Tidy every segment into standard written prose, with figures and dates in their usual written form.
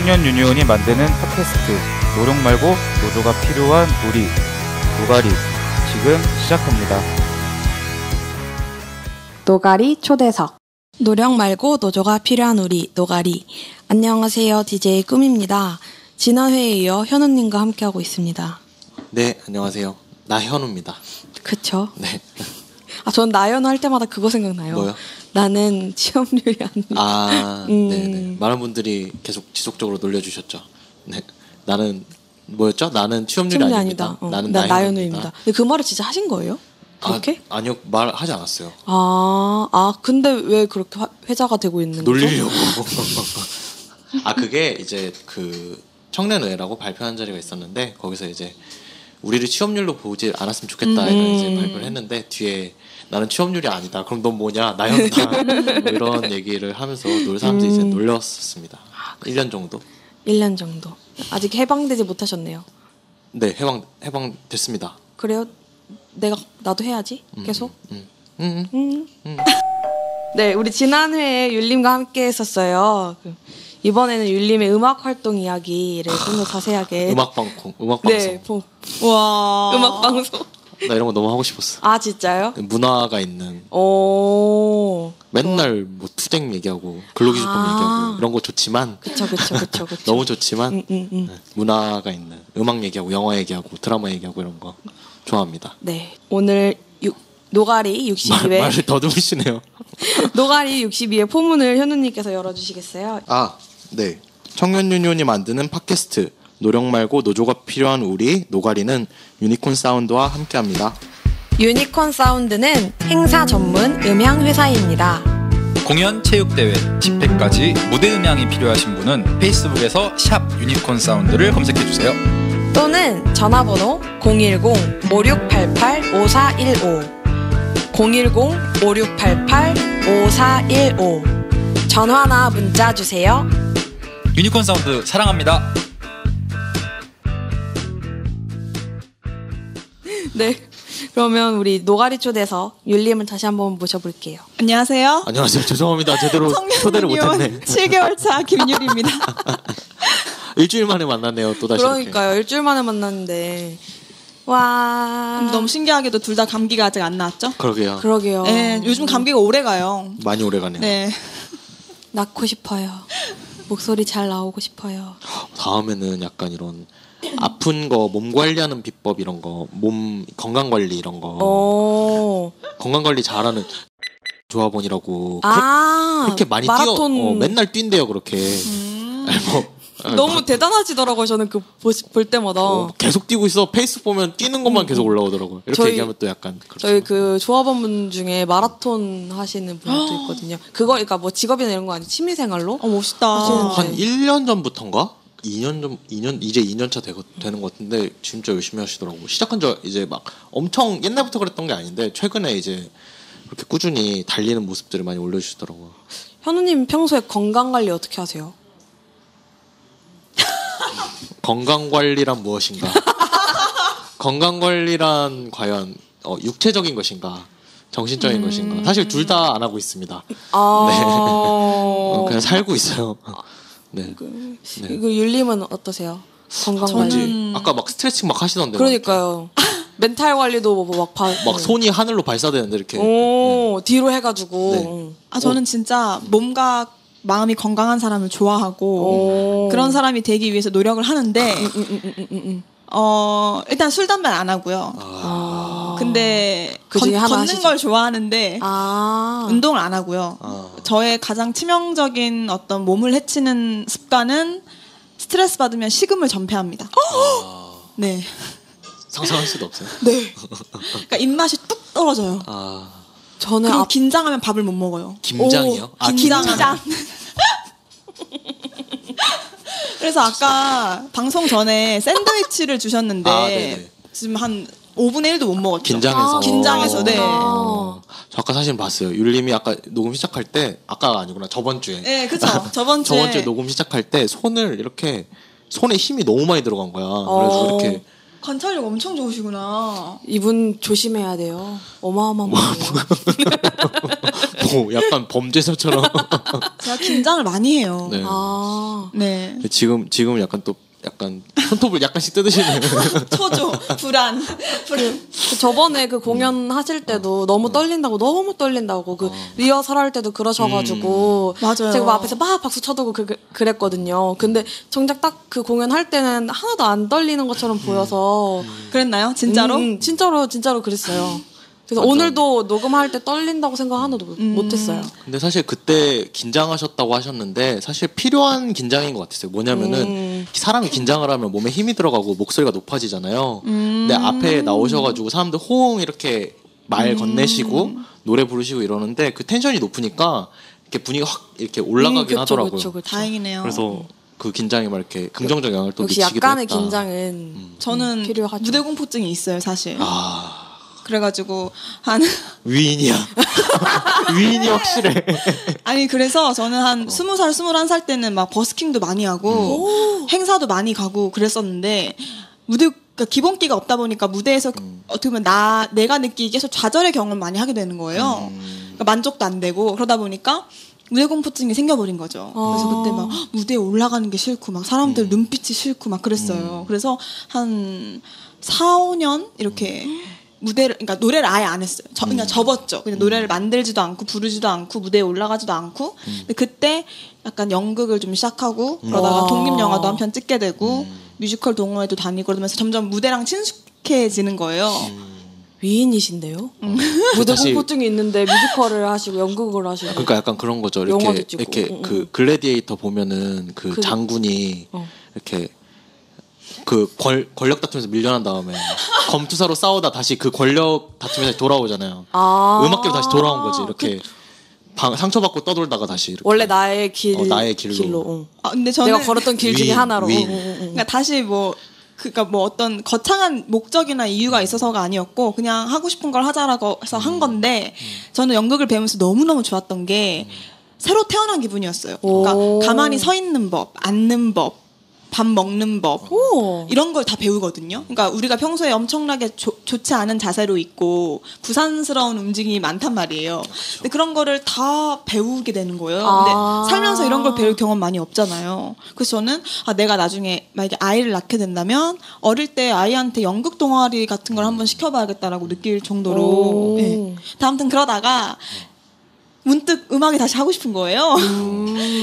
청년 유니온이 만드는 팟캐스트 노력 말고 노조가 필요한 우리 노가리 지금 시작합니다. 노가리 초대석. 노력 말고 노조가 필요한 우리 노가리. 안녕하세요. DJ 꿈입니다. 지난 회에 이어 현우님과 함께하고 있습니다. 네, 안녕하세요. 나현우입니다. 그쵸? 네. 전 나연우 할 때마다 그거 생각나요. 뭐요? 나는 취업률이 안 아, 네네. 많은 분들이 계속 지속적으로 놀려주셨죠. 네. 나는 뭐였죠? 나는 취업률이 아닙니다. 나는 나연우입니다. 근데 그 말을 진짜 하신 거예요? 그렇게? 아니요, 말하지 않았어요. 근데 왜 그렇게 회자가 되고 있는 거죠? 놀리려고. 그게 이제 그 청년의회라고 발표한 자리가 있었는데 거기서 이제 우리를 취업률로 보지 않았으면 좋겠다 이런 이제 발표를 했는데 뒤에 나는 취업률이 아니다. 그럼 넌 뭐냐? 나였다. 뭐 이런 얘기를 하면서 사람들이 이제 놀렸었습니다. 1년 정도. 1년 정도. 아직 해방되지 못하셨네요. 네, 해방됐습니다. 그래요? 나도 해야지. 계속. 네, 우리 지난 회에 율림과 함께 했었어요. 이번에는 율림의 음악 활동 이야기를 좀 더 자세하게. 음악 방송. 네, 와. 음악 방송. 나 이런 거 너무 하고 싶었어. 아, 진짜요? 문화가 있는. 맨날 뭐 투쟁 얘기하고 근로기준법 얘기하고 이런 거 좋지만. 그쵸. 너무 좋지만 네, 문화가 있는 음악 얘기하고 영화 얘기하고 드라마 얘기하고 이런 거 좋아합니다. 네, 오늘 노가리 62회 말을 더듬으시네요. 노가리 62회 포문을 현우님께서 열어주시겠어요? 네. 청년 유니온이 만드는 팟캐스트 노력 말고 노조가 필요한 우리 노가리는 유니콘 사운드와 함께합니다. 유니콘 사운드는 행사 전문 음향 회사입니다. 공연, 체육대회, 집회까지 무대 음향이 필요하신 분은 페이스북에서 샵 유니콘 사운드를 검색해주세요. 또는 전화번호 010-5688-5415 010-5688-5415 전화나 문자 주세요. 유니콘 사운드 사랑합니다. 네, 그러면 우리 노가리 초대석 율림을 다시 한번 모셔볼게요. 안녕하세요. 안녕하세요. 죄송합니다. 제대로 초대를 못했네. 7개월 차 김유리입니다. 일주일 만에 만났네요. 또다시. 그러니까요. 이렇게. 일주일 만에 만났는데 와. 너무 신기하게도 둘 다 감기가 아직 안 나왔죠? 그러게요. 네, 요즘 감기가 오래 가요. 많이 오래 가네요. 네. 낳고 싶어요. 목소리 잘 나오고 싶어요. 다음에는 약간 이런 아픈 거 몸 관리하는 비법 이런 거, 몸 건강 관리 이런 거. 건강 관리 잘하는 조합원이라고 그렇게 많이 마라톤. 맨날 뛴대요 그렇게. 너무 대단하시더라고요. 저는 그 볼 때마다 계속 뛰고 있어. 페이스 보면 뛰는 것만 계속 올라오더라고요. 이렇게 얘기하면 또 약간 그렇죠. 저희 그 조합원분 중에 마라톤 하시는 분도 있거든요. 그거 그러니까 뭐 직업이나 이런 거 아니고 취미생활로. 멋있다. 한 1년 전부터인가? 2년 이제 2년 차 되는 것 같은데 진짜 열심히 하시더라고. 시작한 지 이제 막 엄청 옛날부터 그랬던 게 아닌데 최근에 이제 그렇게 꾸준히 달리는 모습들을 많이 올려주시더라고요. 현우님 평소에 건강 관리 어떻게 하세요? 건강 관리란 무엇인가? 건강 관리란 과연 육체적인 것인가? 정신적인 것인가? 사실 둘 다 안 하고 있습니다. 네. 그냥 살고 있어요. 네. 이거 율림은 어떠세요? 건강 관리. 아까 막 스트레칭 막 하시던데. 그러니까요. 멘탈 관리도 막 손이 하늘로 발사되는데 이렇게. 뒤로 해가지고. 네. 저는 진짜 몸과 마음이 건강한 사람을 좋아하고 그런 사람이 되기 위해서 노력을 하는데 일단 술 담배는 안 하고요. 근데 걷는 걸 좋아하는데 운동을 안 하고요. 저의 가장 치명적인 어떤 몸을 해치는 습관은 스트레스 받으면 식음을 전폐합니다. 네. 상상할 수도 없어요. 네. 그러니까 입맛이 뚝 떨어져요. 저는 그리고 긴장하면 밥을 못 먹어요. 김장이요? 긴장. 그래서 아까 방송 전에 샌드위치를 주셨는데 지금 한 5분의 1도 못 먹었죠. 긴장해서. 네. 저 아까 사실 봤어요. 율림이 아까 녹음 시작할 때 아까가 아니구나. 저번 주에. 네, 그렇죠. 저번 주에 녹음 시작할 때 손에 힘이 너무 많이 들어간 거야. 그래서 이렇게 관찰력 엄청 좋으시구나. 이분 조심해야 돼요. 어마어마한 분이에요. 뭐 약간 범죄자처럼. 제가 긴장을 많이 해요. 네. 네. 지금 약간 또 약간 손톱을 약간씩 뜯으시네요. 초조, 불안. 저번에 그 공연 하실 때도 너무 떨린다고 그 리허설 할 때도 그러셔가지고 맞아요. 제가 막 앞에서 막 박수 쳐두고 그랬거든요. 근데 정작 딱 그 공연 할 때는 하나도 안 떨리는 것처럼 보여서 그랬나요? 진짜로? 진짜로 그랬어요. 그래서 맞아. 오늘도 녹음할 때 떨린다고 생각 하나도 못했어요. 근데 사실 그때 긴장하셨다고 하셨는데 사실 필요한 긴장인 것 같았어요. 뭐냐면은 사람이 긴장을 하면 몸에 힘이 들어가고 목소리가 높아지잖아요. 근데 앞에 나오셔가지고 사람들 호응 이렇게 말 건네시고 노래 부르시고 이러는데 그 텐션이 높으니까 이렇게 분위기가 확 이렇게 올라가긴 하더라고요. 그쵸. 다행이네요. 그래서 그 긴장이 막 이렇게 긍정적 영향을 또 역시 미치기도 약간의 했다. 긴장은 저는 필요하죠. 무대 공포증이 있어요, 사실. 아 그래가지고 한 위인이야. 위인이 확실해. 아니 그래서 저는 한 20살, 21살 때는 막 버스킹도 많이 하고 행사도 많이 가고 그랬었는데 무대 그러니까 기본기가 없다 보니까 무대에서 어떻게 보면 내가 느끼기에 계속 좌절의 경험을 많이 하게 되는 거예요. 그러니까 만족도 안 되고 그러다 보니까 무대 공포증이 생겨버린 거죠. 그래서 그때 막 무대에 올라가는 게 싫고 막 사람들 눈빛이 싫고 막 그랬어요. 그래서 한 4, 5년 이렇게 무대를 그러니까 노래를 아예 안 했어요. 그냥 접었죠. 그냥 노래를 만들지도 않고 부르지도 않고 무대에 올라가지도 않고. 근데 그때 약간 연극을 좀 시작하고 그러다가 독립 영화도 한 편 찍게 되고 뮤지컬 동호회도 다니고 그러면서 점점 무대랑 친숙해지는 거예요. 위인이신데요? 무대 공포증이 있는데 뮤지컬을 하시고 연극을 하시고. 그러니까 약간 그런 거죠. 영화도 이렇게 찍고. 이렇게 그 글래디에이터 보면은 그 장군이 이렇게 그 권력 다툼에서 밀려난 다음에 검투사로 싸우다 다시 그 권력 다툼에 다시 돌아오잖아요. 음악계로 다시 돌아온 거지. 이렇게 상처받고 떠돌다가 다시 이렇게. 원래 나의 나의 길로. 근데 저는 내가 걸었던 길 중에 하나로. 그러니까 다시 그러니까 어떤 거창한 목적이나 이유가 있어서가 아니었고 그냥 하고 싶은 걸 하자라고 해서 한 건데 저는 연극을 배우면서 너무너무 좋았던 게 새로 태어난 기분이었어요. 그러니까 가만히 서 있는 법, 앉는 법, 밥 먹는 법 이런 걸 다 배우거든요. 그러니까 우리가 평소에 엄청나게 좋지 않은 자세로 있고 부산스러운 움직임이 많단 말이에요. 근데 그런 거를 다 배우게 되는 거예요. 근데 살면서 이런 걸 배울 경험 많이 없잖아요. 그래서 저는 내가 나중에 만약에 아이를 낳게 된다면 어릴 때 아이한테 연극 동아리 같은 걸 한번 시켜봐야겠다라고 느낄 정도로. 네. 아무튼 그러다가 문득 음악이 다시 하고 싶은 거예요.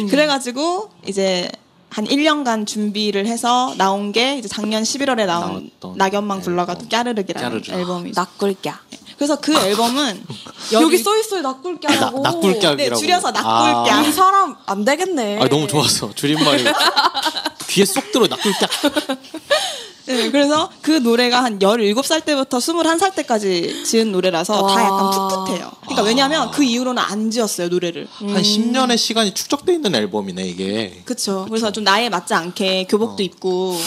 그래가지고 이제 한 1년간 준비를 해서 나온 게 이제 작년 11월에 나온 낙엽만 굴러가도 까르륵이라는 앨범이죠. 낙굴까. 그래서 그 앨범은 여기 써 있어요. 낙굴까라고. 낙굴까이라고. 네, 줄여서 낙굴까. 이 사람 안 되겠네. 너무 좋았어. 줄임말이 귀에 쏙 들어. 낙굴까. 네, 그래서 그 노래가 한 17살 때부터 21살 때까지 지은 노래라서 다 약간 풋풋해요. 그러니까 왜냐하면 그 이후로는 안 지었어요, 노래를. 한 10년의 시간이 축적돼 있는 앨범이네, 이게. 그쵸. 그래서 좀 나이에 맞지 않게 교복도 입고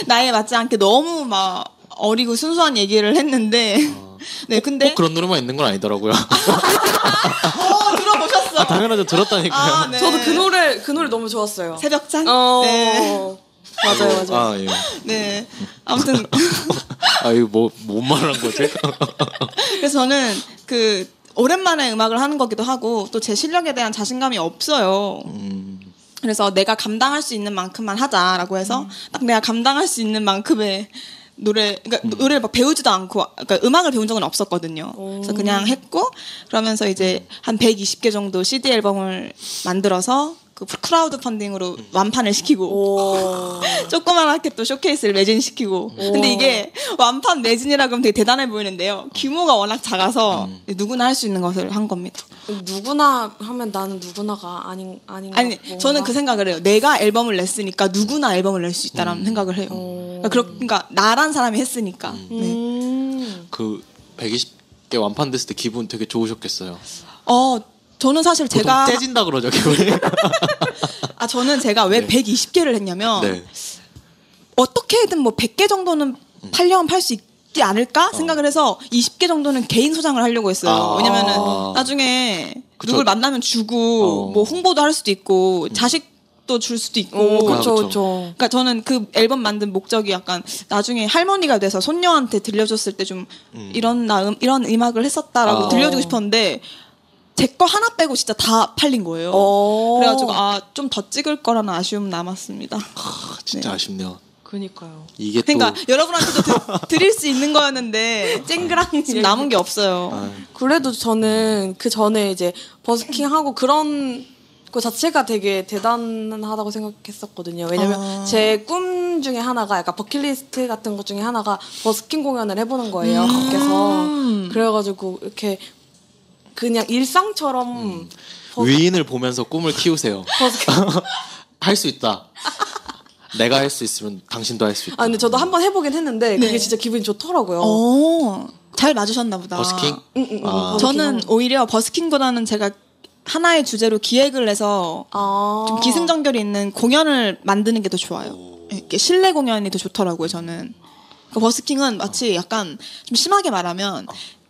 나이에 맞지 않게 너무 막 어리고 순수한 얘기를 했는데 네, 근데 꼭 그런 노래만 있는 건 아니더라고요. 들어보셨어? 당연하죠. 들었다니까요. 네. 저도 그 노래 너무 좋았어요. 새벽잔? 네. 맞아요. 예. 네. 아무튼 이거 뭔 말을 한 거지? 그래서 저는 그 오랜만에 음악을 하는 거기도 하고 또 제 실력에 대한 자신감이 없어요. 그래서 내가 감당할 수 있는 만큼만 하자라고 해서 딱 내가 감당할 수 있는 만큼의 그러니까 노래를 막 배우지도 않고, 그러니까 음악을 배운 적은 없었거든요. 그래서 그냥 했고, 그러면서 이제 한 120개 정도 CD 앨범을 만들어서 그 크라우드 펀딩으로 완판을 시키고, 조그만하게 또 쇼케이스를 매진시키고. 근데 이게 완판 매진이라 그러면 되게 대단해 보이는데요. 규모가 워낙 작아서 누구나 할 수 있는 것을 한 겁니다. 누구나 하면 나는 누구나가 아닌가? 아니, 저는 그 생각을 해요. 내가 앨범을 냈으니까 누구나 앨범을 낼 수 있다라는 생각을 해요. 그러니까 나란 사람이 했으니까. 네. 그 120개 완판됐을 때 기분 되게 좋으셨겠어요. 저는 사실 제가 떼진다 그러죠, 기분이. 저는 제가 왜 120개를 했냐면 네. 어떻게든 뭐 100개 정도는 팔려면 팔 수 있지 않을까 생각을 해서 20개 정도는 개인 소장을 하려고 했어요. 왜냐면은 나중에 그쵸. 누굴 만나면 주고 뭐 홍보도 할 수도 있고 자식도 줄 수도 있고. 그렇죠. 그러니까 저는 그 앨범 만든 목적이 약간 나중에 할머니가 돼서 손녀한테 들려줬을 때 좀 이런 음악을 했었다라고 들려주고 싶었는데 제 거 하나 빼고 진짜 다 팔린 거예요. 그래가지고 좀 더 찍을 거라는 아쉬움 남았습니다. 진짜 네. 아쉽네요. 그니까요. 이게 그러니까 또 여러분한테도 드릴 수 있는 거였는데 쨍그랑 지금 남은 게 없어요. 그래도 저는 그 전에 이제 버스킹하고 그런 거 자체가 되게 대단하다고 생각했었거든요. 왜냐면 제 꿈 중에 하나가 약간 버킷리스트 같은 것 중에 하나가 버스킹 공연을 해보는 거예요. 밖에서. 그래가지고 이렇게 그냥 일상처럼 위인을 보면서 꿈을 키우세요. 버스킹 할 수 있다. 내가 할 수 있으면 당신도 할 수 있다. 근데 저도 한번 해보긴 했는데 그게 진짜 기분이 좋더라고요. 잘 맞으셨나 보다. 버스킹? 저는 오히려 버스킹보다는 제가 하나의 주제로 기획을 해서 좀 기승전결이 있는 공연을 만드는 게 더 좋아요. 이렇게 실내 공연이 더 좋더라고요, 저는. 그러니까 버스킹은 마치 약간 좀 심하게 말하면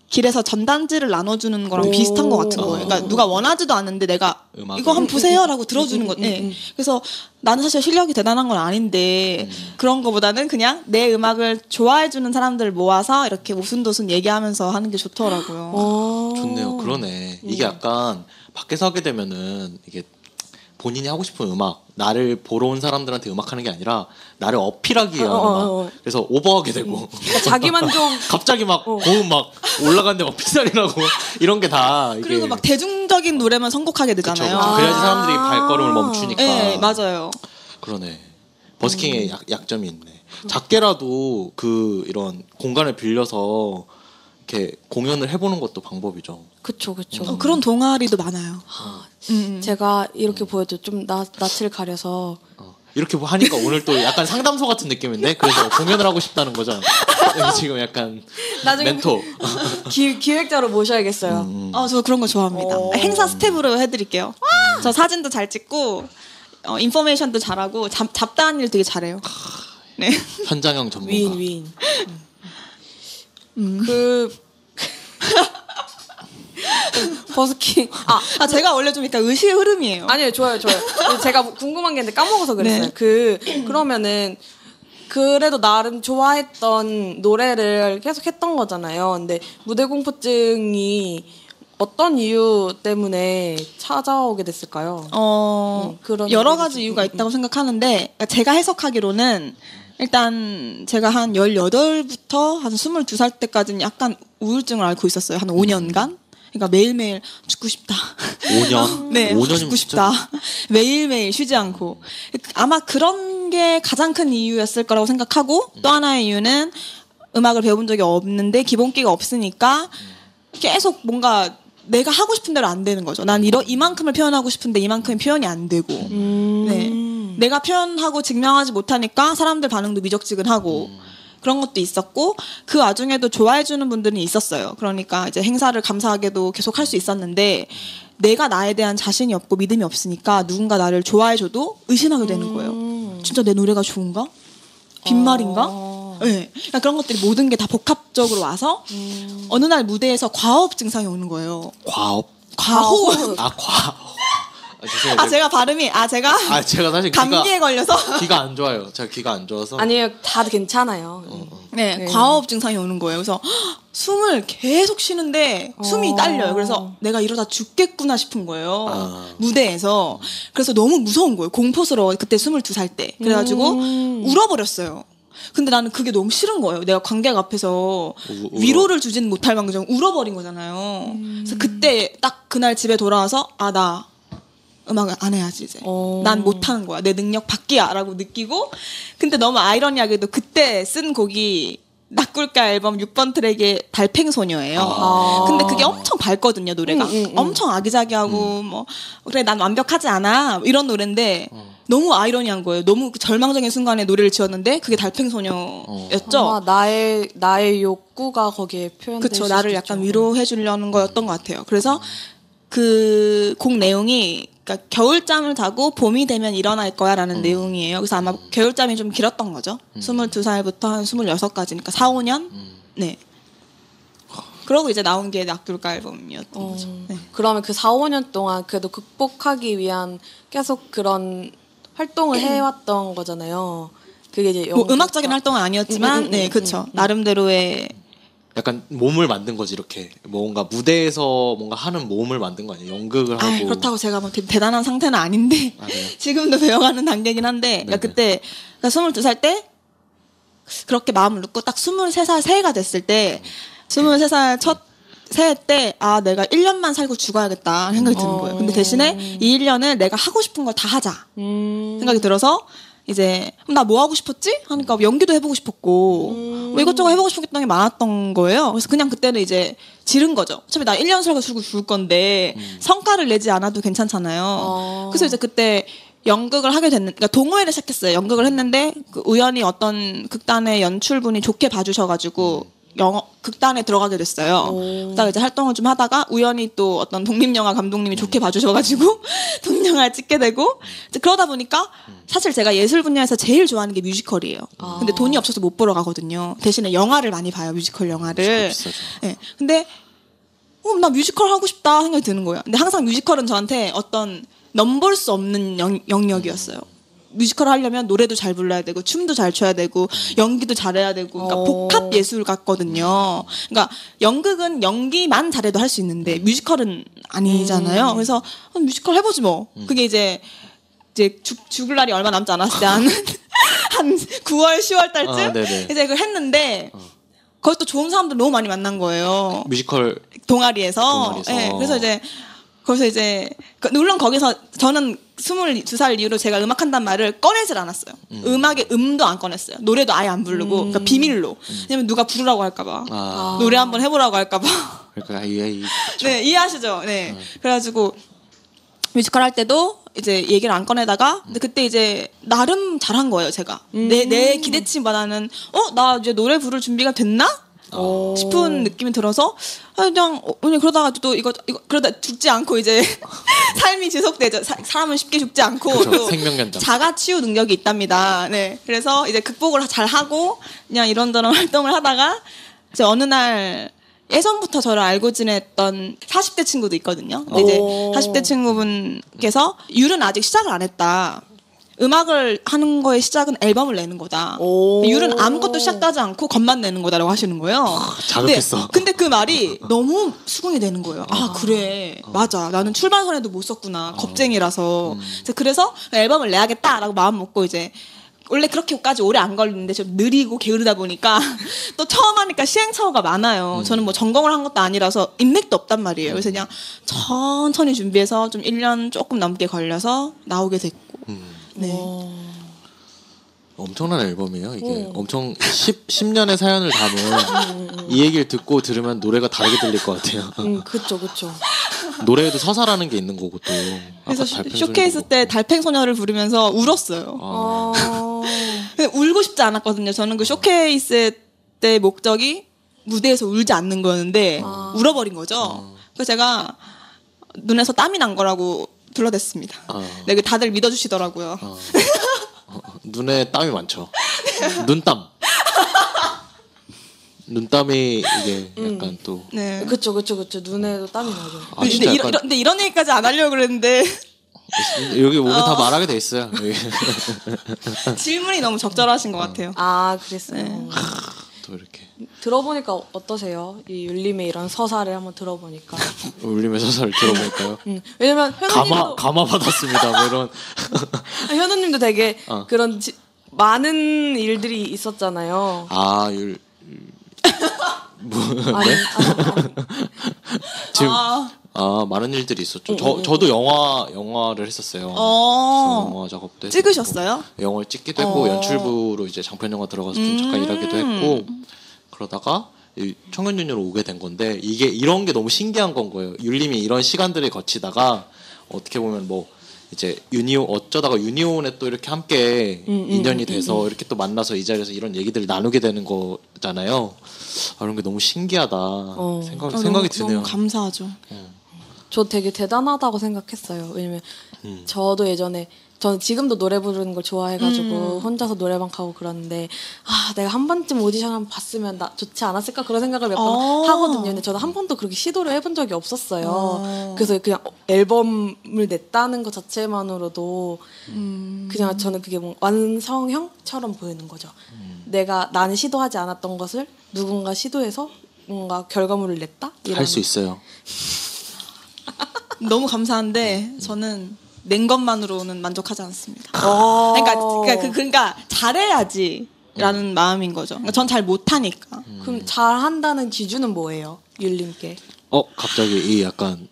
길에서 전단지를 나눠주는 거랑 비슷한 것 같은 거예요. 그러니까 누가 원하지도 않는데 내가 이거 한번 보세요라고 들어주는 건데 그래서 나는 사실 실력이 대단한 건 아닌데 그런 거보다는 그냥 내 음악을 좋아해주는 사람들 모아서 이렇게 오순도순 얘기하면서 하는 게 좋더라고요. 좋네요. 그러네. 이게 약간 밖에서 하게 되면은 이게 본인이 하고 싶은 음악, 나를 보러 온 사람들한테 음악하는 게 아니라 나를 어필하기 위한 음악. 그래서 오버하게 되고 그러니까 자기만 좀 갑자기 막 고음 막 올라가는데 막 픽살이라고 이런 게 다 이게 그리고 막 대중적인 노래만 선곡하게 되잖아요. 그쵸. 그래야지 사람들이 발걸음을 멈추니까. 네, 맞아요. 그러네. 버스킹의 약점이 있네. 작게라도 그 이런 공간을 빌려서 이렇게 공연을 해보는 것도 방법이죠. 그쵸. 그런 동아리도 많아요. 제가 이렇게 보여도 좀 낯을 가려서 이렇게 하니까 오늘 또 약간 상담소 같은 느낌인데 그래서 공연을 하고 싶다는 거죠. 지금 약간 나중에 멘토. 기획자로 모셔야겠어요. 저 그런 거 좋아합니다. 행사 스텝으로 해드릴게요. 저 사진도 잘 찍고 인포메이션도 잘하고 잡다한 일 되게 잘해요. 네. 현장형 전문가. 위인. 그 버스킹 제가 원래 좀 약간 의식의 흐름이에요. 아니요, 좋아요. 제가 궁금한 게 있는데 까먹어서 그랬어요. 네. 그러면은 그래도 나름 좋아했던 노래를 계속 했던 거잖아요. 근데 무대 공포증이 어떤 이유 때문에 찾아오게 됐을까요? 그런 여러 가지 이유가 있다고 생각하는데 제가 해석하기로는 일단 제가 한 18부터 한 22살 때까지는 약간 우울증을 앓고 있었어요. 한 5년간. 그러니까 매일매일 죽고 싶다. 5년? 네, 5년이면 죽고 싶다. 매일매일 쉬지 않고. 아마 그런 게 가장 큰 이유였을 거라고 생각하고 또 하나의 이유는 음악을 배워본 적이 없는데 기본기가 없으니까 계속 뭔가 내가 하고 싶은 대로 안 되는 거죠. 난 이만큼을 표현하고 싶은데 이만큼의 표현이 안 되고. 네. 내가 표현하고 증명하지 못하니까 사람들 반응도 미적지근하고 그런 것도 있었고 그 와중에도 좋아해주는 분들은 있었어요. 그러니까 이제 행사를 감사하게도 계속 할 수 있었는데 내가 나에 대한 자신이 없고 믿음이 없으니까 누군가 나를 좋아해줘도 의심하게 되는 거예요. 진짜 내 노래가 좋은가? 빈말인가? 네. 그러니까 그런 것들이 모든 게 다 복합적으로 와서 어느 날 무대에서 과호흡 증상이 오는 거예요. 과호흡? 과호흡. 과호흡. 제가 발음이 제가 사실 감기에 걸려서 귀가 안 좋아요. 제가 귀가 안 좋아서. 아니에요, 다들 괜찮아요. 네, 과호흡 증상이 오는 거예요. 그래서 숨을 계속 쉬는데 숨이 딸려요. 그래서 내가 이러다 죽겠구나 싶은 거예요. 무대에서. 그래서 너무 무서운 거예요. 공포스러워. 그때 22살 때. 그래가지고 울어버렸어요. 근데 나는 그게 너무 싫은 거예요. 내가 관객 앞에서 위로를 주진 못할 망정 울어버린 거잖아요. 그래서 그때 딱 그날 집에 돌아와서 나 음악을 안 해야지 이제. 난 못하는 거야. 내 능력 밖이야 라고 느끼고 근데 너무 아이러니하게도 그때 쓴 곡이 낙굴가 앨범 6번 트랙의 달팽소녀예요. 근데 그게 엄청 밝거든요, 노래가. 엄청 아기자기하고 뭐 그래 난 완벽하지 않아 이런 노래인데 너무 아이러니한 거예요. 너무 절망적인 순간에 노래를 지었는데 그게 달팽소녀였죠. 아마 나의 욕구가 거기에 표현될 그쵸, 나를 약간 위로해 주려는 거였던 것 같아요. 그래서 그 곡 내용이 그러니까 겨울잠을 자고 봄이 되면 일어날 거야라는 내용이에요. 그래서 아마 겨울잠이 좀 길었던 거죠. 22살부터 한 26까지니까 4, 5년? 네. 그러고 이제 나온 게 낙둘가 앨범이었던 거죠. 네. 그러면 그 4, 5년 동안 그래도 극복하기 위한 계속 그런 활동을 해왔던 거잖아요. 그게 이제 뭐 음악적인 활동은 아니었지만 네, 그렇죠. 나름대로의 약간 몸을 만든 거지 이렇게 뭔가 무대에서 뭔가 하는 몸을 만든 거 아니에요? 연극을 하고. 그렇다고 제가 뭐 되게 대단한 상태는 아닌데 지금도 배워가는 단계긴 한데 그러니까 그때 그러니까 22살 때 그렇게 마음을 놓고 딱 23살 새해가 됐을 때 23살 첫 새해 때 내가 1년만 살고 죽어야겠다 생각이 드는 거예요. 근데 대신에 이 1년을 내가 하고 싶은 걸 다 하자 생각이 들어서 이제 나 뭐 하고 싶었지? 하니까 연기도 해보고 싶었고 뭐 이것저것 해보고 싶었던 게 많았던 거예요. 그래서 그냥 그때는 이제 지른 거죠. 어차피 나 1년 살고 죽을 건데 성과를 내지 않아도 괜찮잖아요. 그래서 이제 그때 연극을 하게 됐는데 그러니까 동호회를 시작했어요. 연극을 했는데 우연히 어떤 극단의 연출분이 좋게 봐주셔가지고 극단에 들어가게 됐어요. 그러다가 이제 활동을 좀 하다가 우연히 또 어떤 독립영화 감독님이 좋게 봐주셔가지고 독립영화를 찍게 되고 이제 그러다 보니까 사실 제가 예술 분야에서 제일 좋아하는 게 뮤지컬이에요. 근데 돈이 없어서 못 보러 가거든요. 대신에 영화를 많이 봐요. 뮤지컬 영화를. 네. 근데 나 뮤지컬 하고 싶다 생각이 드는 거예요. 근데 항상 뮤지컬은 저한테 어떤 넘볼 수 없는 영역이었어요. 뮤지컬 하려면 노래도 잘 불러야 되고 춤도 잘 춰야 되고 연기도 잘해야 되고 그러니까 복합 예술 같거든요. 그러니까 연극은 연기만 잘해도 할 수 있는데 뮤지컬은 아니잖아요. 그래서 뮤지컬 해보지 뭐. 그게 이제 죽을 날이 얼마 남지 않았을 때 한 9월 10월 달쯤 이제 그걸 했는데 거기 또 좋은 사람들 너무 많이 만난 거예요. 뮤지컬 동아리에서. 네, 그래서 이제 물론 거기서 저는 22살 이후로 제가 음악한단 말을 꺼내질 않았어요. 음악의 음도 안 꺼냈어요. 노래도 아예 안 부르고 그러니까 비밀로. 왜냐면 누가 부르라고 할까봐. 노래 한번 해보라고 할까봐. 그러니까 네, 이해하시죠? 네. 그래가지고 뮤지컬 할 때도 이제 얘기를 안 꺼내다가 근데 그때 이제 나름 잘한 거예요. 제가 내 기대치보다는 나 이제 노래 부를 준비가 됐나? 싶은 느낌이 들어서 그냥 그러다가 또 이거 그러다 죽지 않고 이제 삶이 지속되죠. 사람은 쉽게 죽지 않고 그쵸, 또 생명연장. 자가 치유 능력이 있답니다. 네, 그래서 이제 극복을 잘 하고 그냥 이런저런 활동을 하다가 이제 어느 날 예전부터 저를 알고 지냈던 40대 친구도 있거든요. 근데 이제 40대 친구분께서 율은 아직 시작을 안 했다. 음악을 하는 거의 시작은 앨범을 내는 거다. 율은 아무것도 시작도 하지 않고 겉만 내는 거다라고 하시는 거예요. 자극했어. 근데 그 말이 너무 수긍이 되는 거예요. 그래. 맞아. 나는 출판선에도 못 썼구나. 겁쟁이라서. 그래서 앨범을 내야겠다라고 마음 먹고 이제 원래 그렇게까지 오래 안 걸리는데 좀 느리고 게으르다 보니까 또 처음 하니까 시행착오가 많아요. 저는 뭐 전공을 한 것도 아니라서 인맥도 없단 말이에요. 그래서 그냥 천천히 준비해서 좀 1년 조금 넘게 걸려서 나오게 됐고. 네. 엄청난 앨범이에요. 이게 엄청 10년의 사연을 담은 이 얘기를 듣고 들으면 노래가 다르게 들릴 것 같아요. 그쵸. 노래에도 서사라는 게 있는 거고 또. 그래서 쇼케이스 때 달팽소녀를 부르면서 울었어요. 근데 울고 싶지 않았거든요. 저는 그 쇼케이스 때 목적이 무대에서 울지 않는 거였는데 울어버린 거죠. 그래서 제가 눈에서 땀이 난 거라고 불러댔습니다. 네, 다들 믿어주시더라고요. 눈에 땀이 많죠. 눈땀. 눈땀이 이게 약간 또. 네. 그쵸. 눈에도 땀이 나죠. 근데 이런 얘기까지 안 하려고 그랬는데. 여기 오면 다 말하게 돼 있어요. 질문이 너무 적절하신 것 같아요. 그랬어요. 네. 또 이렇게. 들어보니까 어떠세요? 이 율림의 이런 서사를 한번 들어보니까. 율림의 서사를 들어보니까요. 왜냐면 현우님도 감화 받았습니다. 뭐 이런. 현우님도 되게 그런 많은 일들이 있었잖아요. 네? 지금 많은 일들이 있었죠. 저도 영화를 했었어요. 영화 작업도 찍으셨어요? 영화를 찍기도 했고 연출부로 이제 장편 영화 들어가서 좀 잠깐 일하기도 했고 그러다가 청년유니로 오게 된 건데 이게 이런 게 너무 신기한 건 거예요. 율림이 이런 시간들을 거치다가 어떻게 보면 뭐 이제 어쩌다가 유니온에 또 이렇게 함께 인연이 돼서 이렇게 또 만나서 이 자리에서 이런 얘기들을 나누게 되는 거잖아요. 이런 게 너무 신기하다 생각이 드네요. 너무 감사하죠. 저 되게 대단하다고 생각했어요. 왜냐면 저도 예전에 저는 지금도 노래 부르는 걸 좋아해가지고 혼자서 노래방 가고 그러는데 내가 한 번쯤 오디션 한번 봤으면 좋지 않았을까 그런 생각을 몇 번 하거든요. 근데 저는 한 번도 그렇게 시도를 해본 적이 없었어요. 그래서 그냥 앨범을 냈다는 것 자체만으로도 그냥 저는 그게 뭐 완성형처럼 보이는 거죠. 나는 시도하지 않았던 것을 누군가 시도해서 뭔가 결과물을 냈다? 할 수 있어요. 너무 감사한데 저는 낸 것만으로는 만족하지 않습니다. 그러니까 잘해야지라는 마음인 거죠. 그러니까 전 잘 못하니까. 그럼 잘한다는 기준은 뭐예요, 율님께? 갑자기 이 약간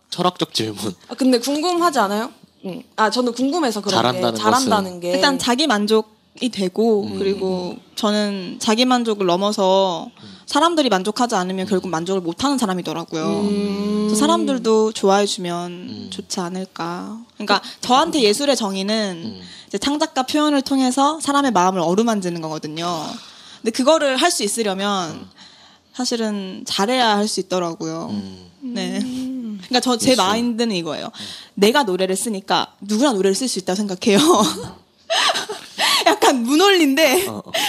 철학적 질문. 근데 궁금하지 않아요? 저는 궁금해서 그런 게 잘한다는 게 일단 자기 만족이 되고 그리고 저는 자기 만족을 넘어서 사람들이 만족하지 않으면 결국 만족을 못하는 사람이더라고요. 그래서 사람들도 좋아해주면 좋지 않을까. 그러니까 저한테 예술의 정의는 이제 창작과 표현을 통해서 사람의 마음을 어루만지는 거거든요. 근데 그거를 할 수 있으려면 사실은 잘해야 할 수 있더라고요. 네. 그러니까 제 마인드는 이거예요. 내가 노래를 쓰니까 누구나 노래를 쓸 수 있다고 생각해요. 약간 무논리인데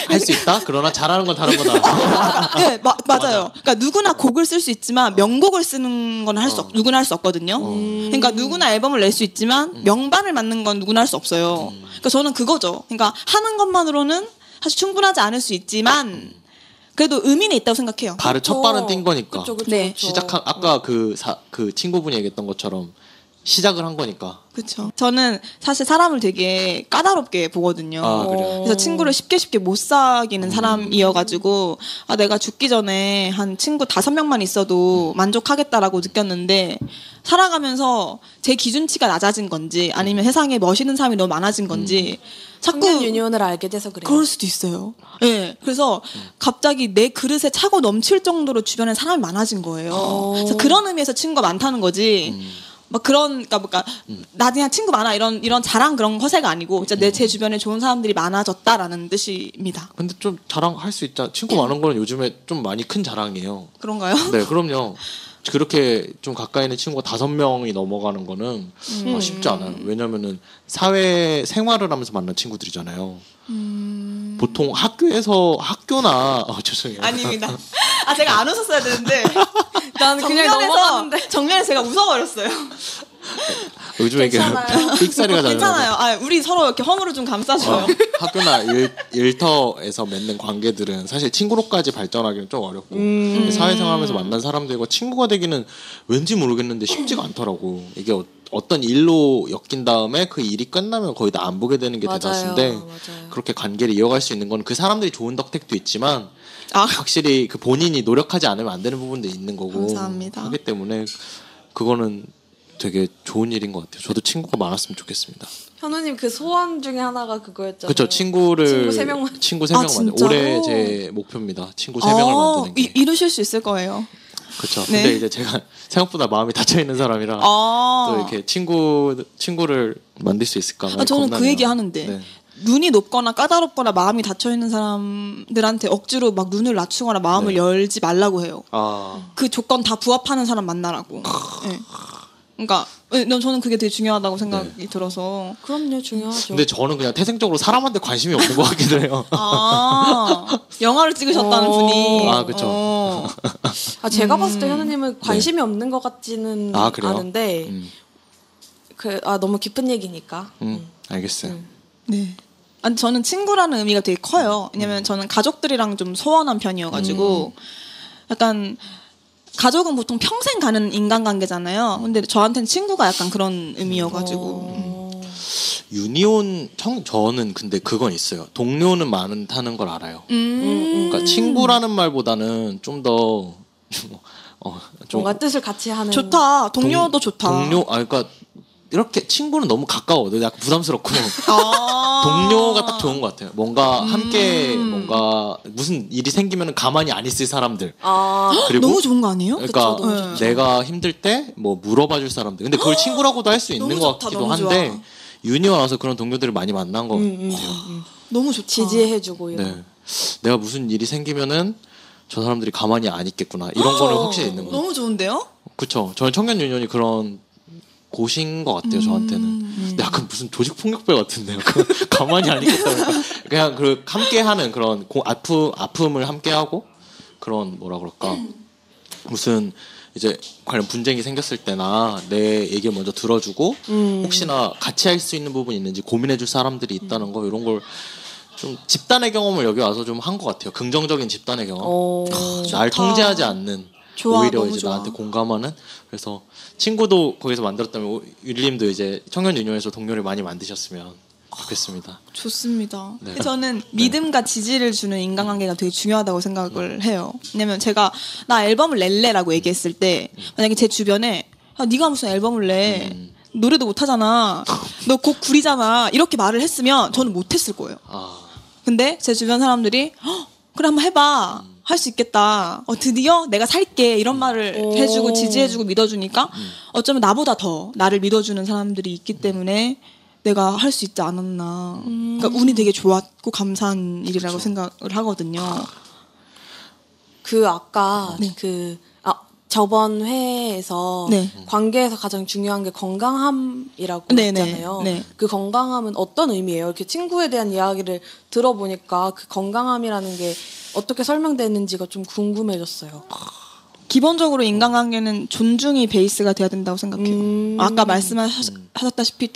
할 수 있다? 그러나 잘하는 건 다른 거다. 네, 맞아요. 그러니까 누구나 곡을 쓸 수 있지만 명곡을 쓰는 건 누구나 할 수 없거든요. 그러니까 누구나 앨범을 낼 수 있지만 명반을 만든 건 누구나 할 수 없어요. 그러니까 저는 그거죠. 그러니까 하는 것만으로는 사실 충분하지 않을 수 있지만 그래도 의미는 있다고 생각해요. 첫 발은 뛴 거니까. 그쵸. 네. 아까 그 친구분이 얘기했던 것처럼 시작을 한 거니까. 그렇죠. 저는 사실 사람을 되게 까다롭게 보거든요. 그래요? 그래서 친구를 쉽게 못 사귀는 사람이어가지고 내가 죽기 전에 한 친구 5명만 있어도 만족하겠다라고 느꼈는데 살아가면서 제 기준치가 낮아진 건지 아니면 세상에 멋있는 사람이 너무 많아진 건지 자꾸 청년 유니온을 알게 돼서 그래요. 그럴 수도 있어요. 네, 그래서 갑자기 내 그릇에 차고 넘칠 정도로 주변에 사람이 많아진 거예요. 그래서 그런 의미에서 친구가 많다는 거지. 나 그냥 친구 많아 이런 자랑 그런 허세가 아니고 진짜 제 주변에 좋은 사람들이 많아졌다라는 뜻입니다. 근데 좀 자랑할 수 있다. 친구 많은 거는 요즘에 좀 많이 큰 자랑이에요. 그런가요? 네, 그럼요. 그렇게 좀 가까이 있는 친구가 5명이 넘어가는 거는 쉽지 않아요. 왜냐면은 사회 생활을 하면서 만난 친구들이잖아요. 보통 학교나 죄송해요. 아닙니다. 제가 안 웃었어야 되는데 나는 그냥 넘어갔는데 정면에서 제가 웃어버렸어요. 요즘에 삑사리가 나요. 괜찮아요. 우리 서로 이렇게 허물을 좀 감싸줘요. 학교나 일터에서 맺는 관계들은 사실 친구로까지 발전하기는 좀 어렵고 사회생활하면서 만난 사람들과 친구가 되기는 왠지 모르겠는데 쉽지가 않더라고. 이게 어떤 일로 엮인 다음에 그 일이 끝나면 거의 다 안 보게 되는 게 대다수인데 그렇게 관계를 이어갈 수 있는 건 그 사람들이 좋은 덕택도 있지만 확실히 그 본인이 노력하지 않으면 안 되는 부분도 있는 거고 감사합니다. 하기 때문에 그거는 되게 좋은 일인 것 같아요. 저도 친구가 많았으면 좋겠습니다. 현우님 그 소원 중에 하나가 그거였잖아요. 그렇죠. 친구 3명 만드는 올해 제 목표입니다. 친구 3명을 만드는 게. 이루실 수 있을 거예요. 그렇죠. 네. 근데 이제 제가 생각보다 마음이 닫혀 있는 사람이라 또 이렇게 친구를 만들 수 있을까? 저는 겁나네요. 그 얘기 하는데. 네. 눈이 높거나 까다롭거나 마음이 닫혀있는 사람들한테 억지로 막 눈을 낮추거나 마음을 열지 말라고 해요. 그 조건 다 부합하는 사람 만나라고. 네. 그러니까 저는 그게 되게 중요하다고 생각이 들어서. 그럼요, 중요하죠. 근데 저는 그냥 태생적으로 사람한테 관심이 없는 것 같기도 해요. 영화를 찍으셨다는 분이. 그렇죠. 제가 봤을 때 현우님은 관심이 없는 것 같지는 않은데 너무 깊은 얘기니까. 알겠어요. 네. 저는 친구라는 의미가 되게 커요. 왜냐면 저는 가족들이랑 좀 소원한 편이어가지고 약간 가족은 보통 평생 가는 인간관계잖아요. 근데 저한테는 친구가 약간 그런 의미여가지고. 유니온 저는 근데 그건 있어요. 동료는 많다는 걸 알아요. 그러니까 친구라는 말보다는 좀 더 뭔가 뜻을 같이 하는. 좋다. 동료도 좋다. 그러니까 이렇게 친구는 너무 가까워. 약간 부담스럽고 동료가 딱 좋은 것 같아요. 뭔가 함께 뭔가 무슨 일이 생기면 가만히 안 있을 사람들. 그리고 너무 좋은 거 아니에요? 그러니까 그쵸, 내가 힘들 때 뭐 물어봐줄 사람들. 근데 그걸 친구라고도 할 수 있는 것 같기도 한데 좋아. 유니온 와서 그런 동료들을 많이 만난 것 같아요. 너무 좋다. 지지해주고 이런. 네. 내가 무슨 일이 생기면은 저 사람들이 가만히 안 있겠구나. 이런 거는 확실히 있는 것 같아요. 너무 좋은데요? 그렇죠. 저는 청년 유니온이 그런 곳인 것 같아요. 저한테는. 근데 약간 무슨 조직폭력배 같은데요. 가만히 안 있겠다. 그냥 함께하는 그런 아픔을 함께하고 그런 뭐라 그럴까 무슨 이제 관련 분쟁이 생겼을 때나 내 얘기를 먼저 들어주고 혹시나 같이 할 수 있는 부분이 있는지 고민해줄 사람들이 있다는 거 이런 걸 좀 집단의 경험을 여기 와서 좀 한 것 같아요. 긍정적인 집단의 경험. 날 통제하지 않는 좋아, 오히려 이제 좋아. 나한테 공감하는. 그래서 친구도 거기서 만들었다면 율림도 이제 청년 유니온에서 동료를 많이 만드셨으면 좋겠습니다. 좋습니다. 네. 저는 믿음과 지지를 주는 인간관계가 되게 중요하다고 생각을 해요. 왜냐면 제가 나 앨범을 낼래라고 얘기했을 때 만약에 제 주변에 네가 무슨 앨범을 내 노래도 못하잖아. 너 곡 구리잖아. 이렇게 말을 했으면 저는 못했을 거예요. 근데 제 주변 사람들이 그래 한번 해봐. 할 수 있겠다. 드디어 내가 살게. 이런 말을 해주고 지지해주고 믿어주니까 어쩌면 나보다 더 나를 믿어주는 사람들이 있기 때문에 내가 할 수 있지 않았나. 그러니까 운이 되게 좋았고 감사한 일이라고 생각을 하거든요. 아까 저번 회에서 네. 관계에서 가장 중요한 게 건강함이라고 했잖아요. 네. 그 건강함은 어떤 의미예요? 이렇게 친구에 대한 이야기를 들어보니까 그 건강함이라는 게 어떻게 설명되는지가 좀 궁금해졌어요. 기본적으로 인간관계는 존중이 베이스가 돼야 된다고 생각해요. 아까 말씀하셨다시피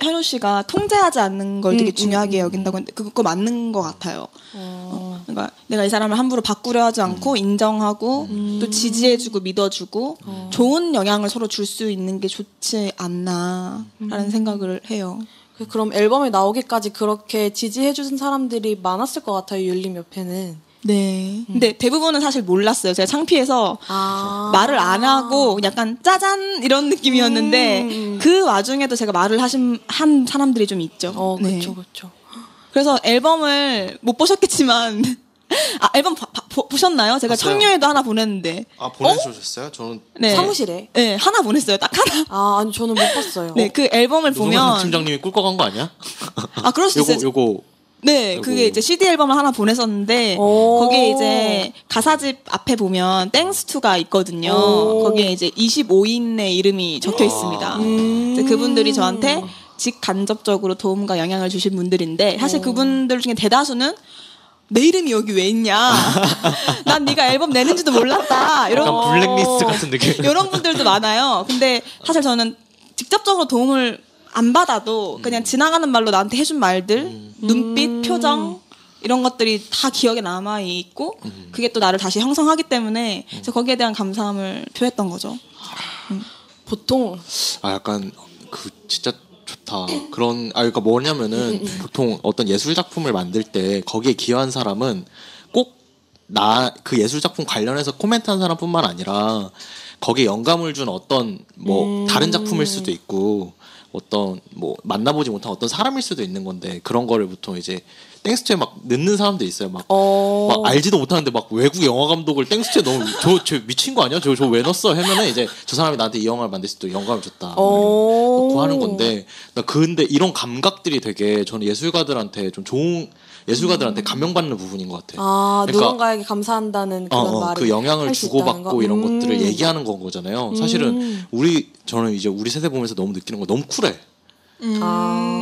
현우 씨가 통제하지 않는 걸 되게 중요하게 여긴다고 했는데 그거 맞는 것 같아요. 그러니까 내가 이 사람을 함부로 바꾸려 하지 않고 인정하고 또 지지해주고 믿어주고 좋은 영향을 서로 줄 수 있는 게 좋지 않나라는 생각을 해요. 그럼 앨범에 나오기까지 그렇게 지지해주는 사람들이 많았을 것 같아요. 율림 옆에는. 네. 근데 대부분은 사실 몰랐어요. 제가 창피해서 말을 안 하고 약간 짜잔 이런 느낌이었는데 그 와중에도 제가 말을 한 사람들이 좀 있죠. 네. 그렇죠. 그래서 앨범을 못 보셨겠지만 앨범 보셨나요? 제가 봤어요. 청류에도 하나 보냈는데. 보내주셨어요? 저는 네. 사무실에? 네, 하나 보냈어요. 딱 하나. 아니 저는 못 봤어요. 네, 그 앨범을 보면 팀장님이 꿀꺽한 거 아니야? 그럴 수 있어요. 요거 네, 그게 이제 CD 앨범을 하나 보냈었는데 거기에 이제 가사집 앞에 보면 땡스 투가 있거든요. 거기에 이제 25인의 이름이 적혀 있습니다. 그분들이 저한테 직간접적으로 도움과 영향을 주신 분들인데 사실 그분들 중에 대다수는 내 이름이 여기 왜 있냐? 난 네가 앨범 내는지도 몰랐다. 이런 약간 블랙리스트 같은 느낌. 이런 분들도 많아요. 근데 사실 저는 직접적으로 도움을 안 받아도 그냥 지나가는 말로 나한테 해준 말들, 눈빛, 표정 이런 것들이 다 기억에 남아 있고 그게 또 나를 다시 형성하기 때문에 그래서 거기에 대한 감사함을 표했던 거죠. 보통 약간 진짜 좋다. 그러니까 뭐냐면은 보통 어떤 예술 작품을 만들 때 거기에 기여한 사람은 꼭 그 예술 작품 관련해서 코멘트한 사람뿐만 아니라 거기에 영감을 준 어떤 다른 작품일 수도 있고 어떤 만나보지 못한 어떤 사람일 수도 있는 건데 그런 거를 보통 이제 땡스트에 막 넣는 사람도 있어요. 막 알지도 못하는데 막 외국 영화 감독을 땡스트에 넣으면 저 미친 거 아니야? 저 왜 넣었어? 하면은 이제 저 사람이 나한테 이 영화를 만들 수 있도록 영감을 줬다. 넣고 하는 건데 근데 이런 감각들이 되게 저는 예술가들한테 좀 좋은 예술가들한테 감명받는 부분인 것 같아요. 그러니까 누군가에게 감사한다는 그런 말이 그 영향을 주고받고 이런 것들을 얘기하는 건 거잖아요. 사실은 저는 이제 우리 세대 보면서 너무 느끼는 거 너무 쿨해.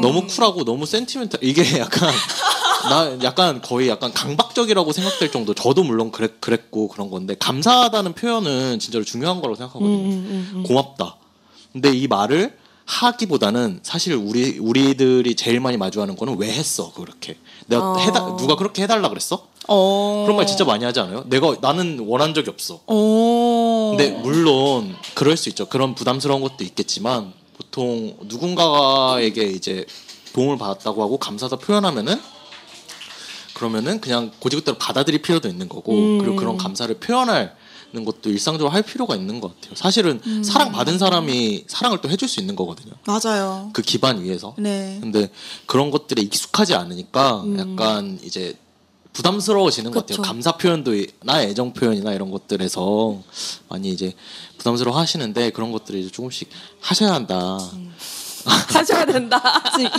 너무 쿨하고 너무 센티멘탈. 이게 약간 거의 약간 강박적이라고 생각될 정도. 저도 물론 그랬고 그런 건데 감사하다는 표현은 진짜로 중요한 거라고 생각하거든요. 고맙다. 근데 이 말을 하기보다는 사실 우리들이 제일 많이 마주하는 거는 왜 했어 그렇게 누가 그렇게 해달라 그랬어? 그런 말 진짜 많이 하지 않아요? 나는 원한 적이 없어. 근데 물론 그럴 수 있죠. 그런 부담스러운 것도 있겠지만 보통 누군가에게 이제 도움을 받았다고 하고 감사하다 표현하면은 그러면은 그냥 고지그대로 받아들일 필요도 있는 거고 그리고 그런 감사를 표현할 것도 일상적으로 할 필요가 있는 것 같아요. 사실은 사랑받은 사람이 사랑을 또 해줄 수 있는 거거든요. 맞아요. 그 기반 위에서. 네. 근데 그런 것들에 익숙하지 않으니까 약간 이제 부담스러워지는 것 같아요. 감사 표현도 애정 표현이나 이런 것들에서 많이 이제 부담스러워 하시는데 그런 것들을 이제 조금씩 하셔야 한다. 하셔야 된다.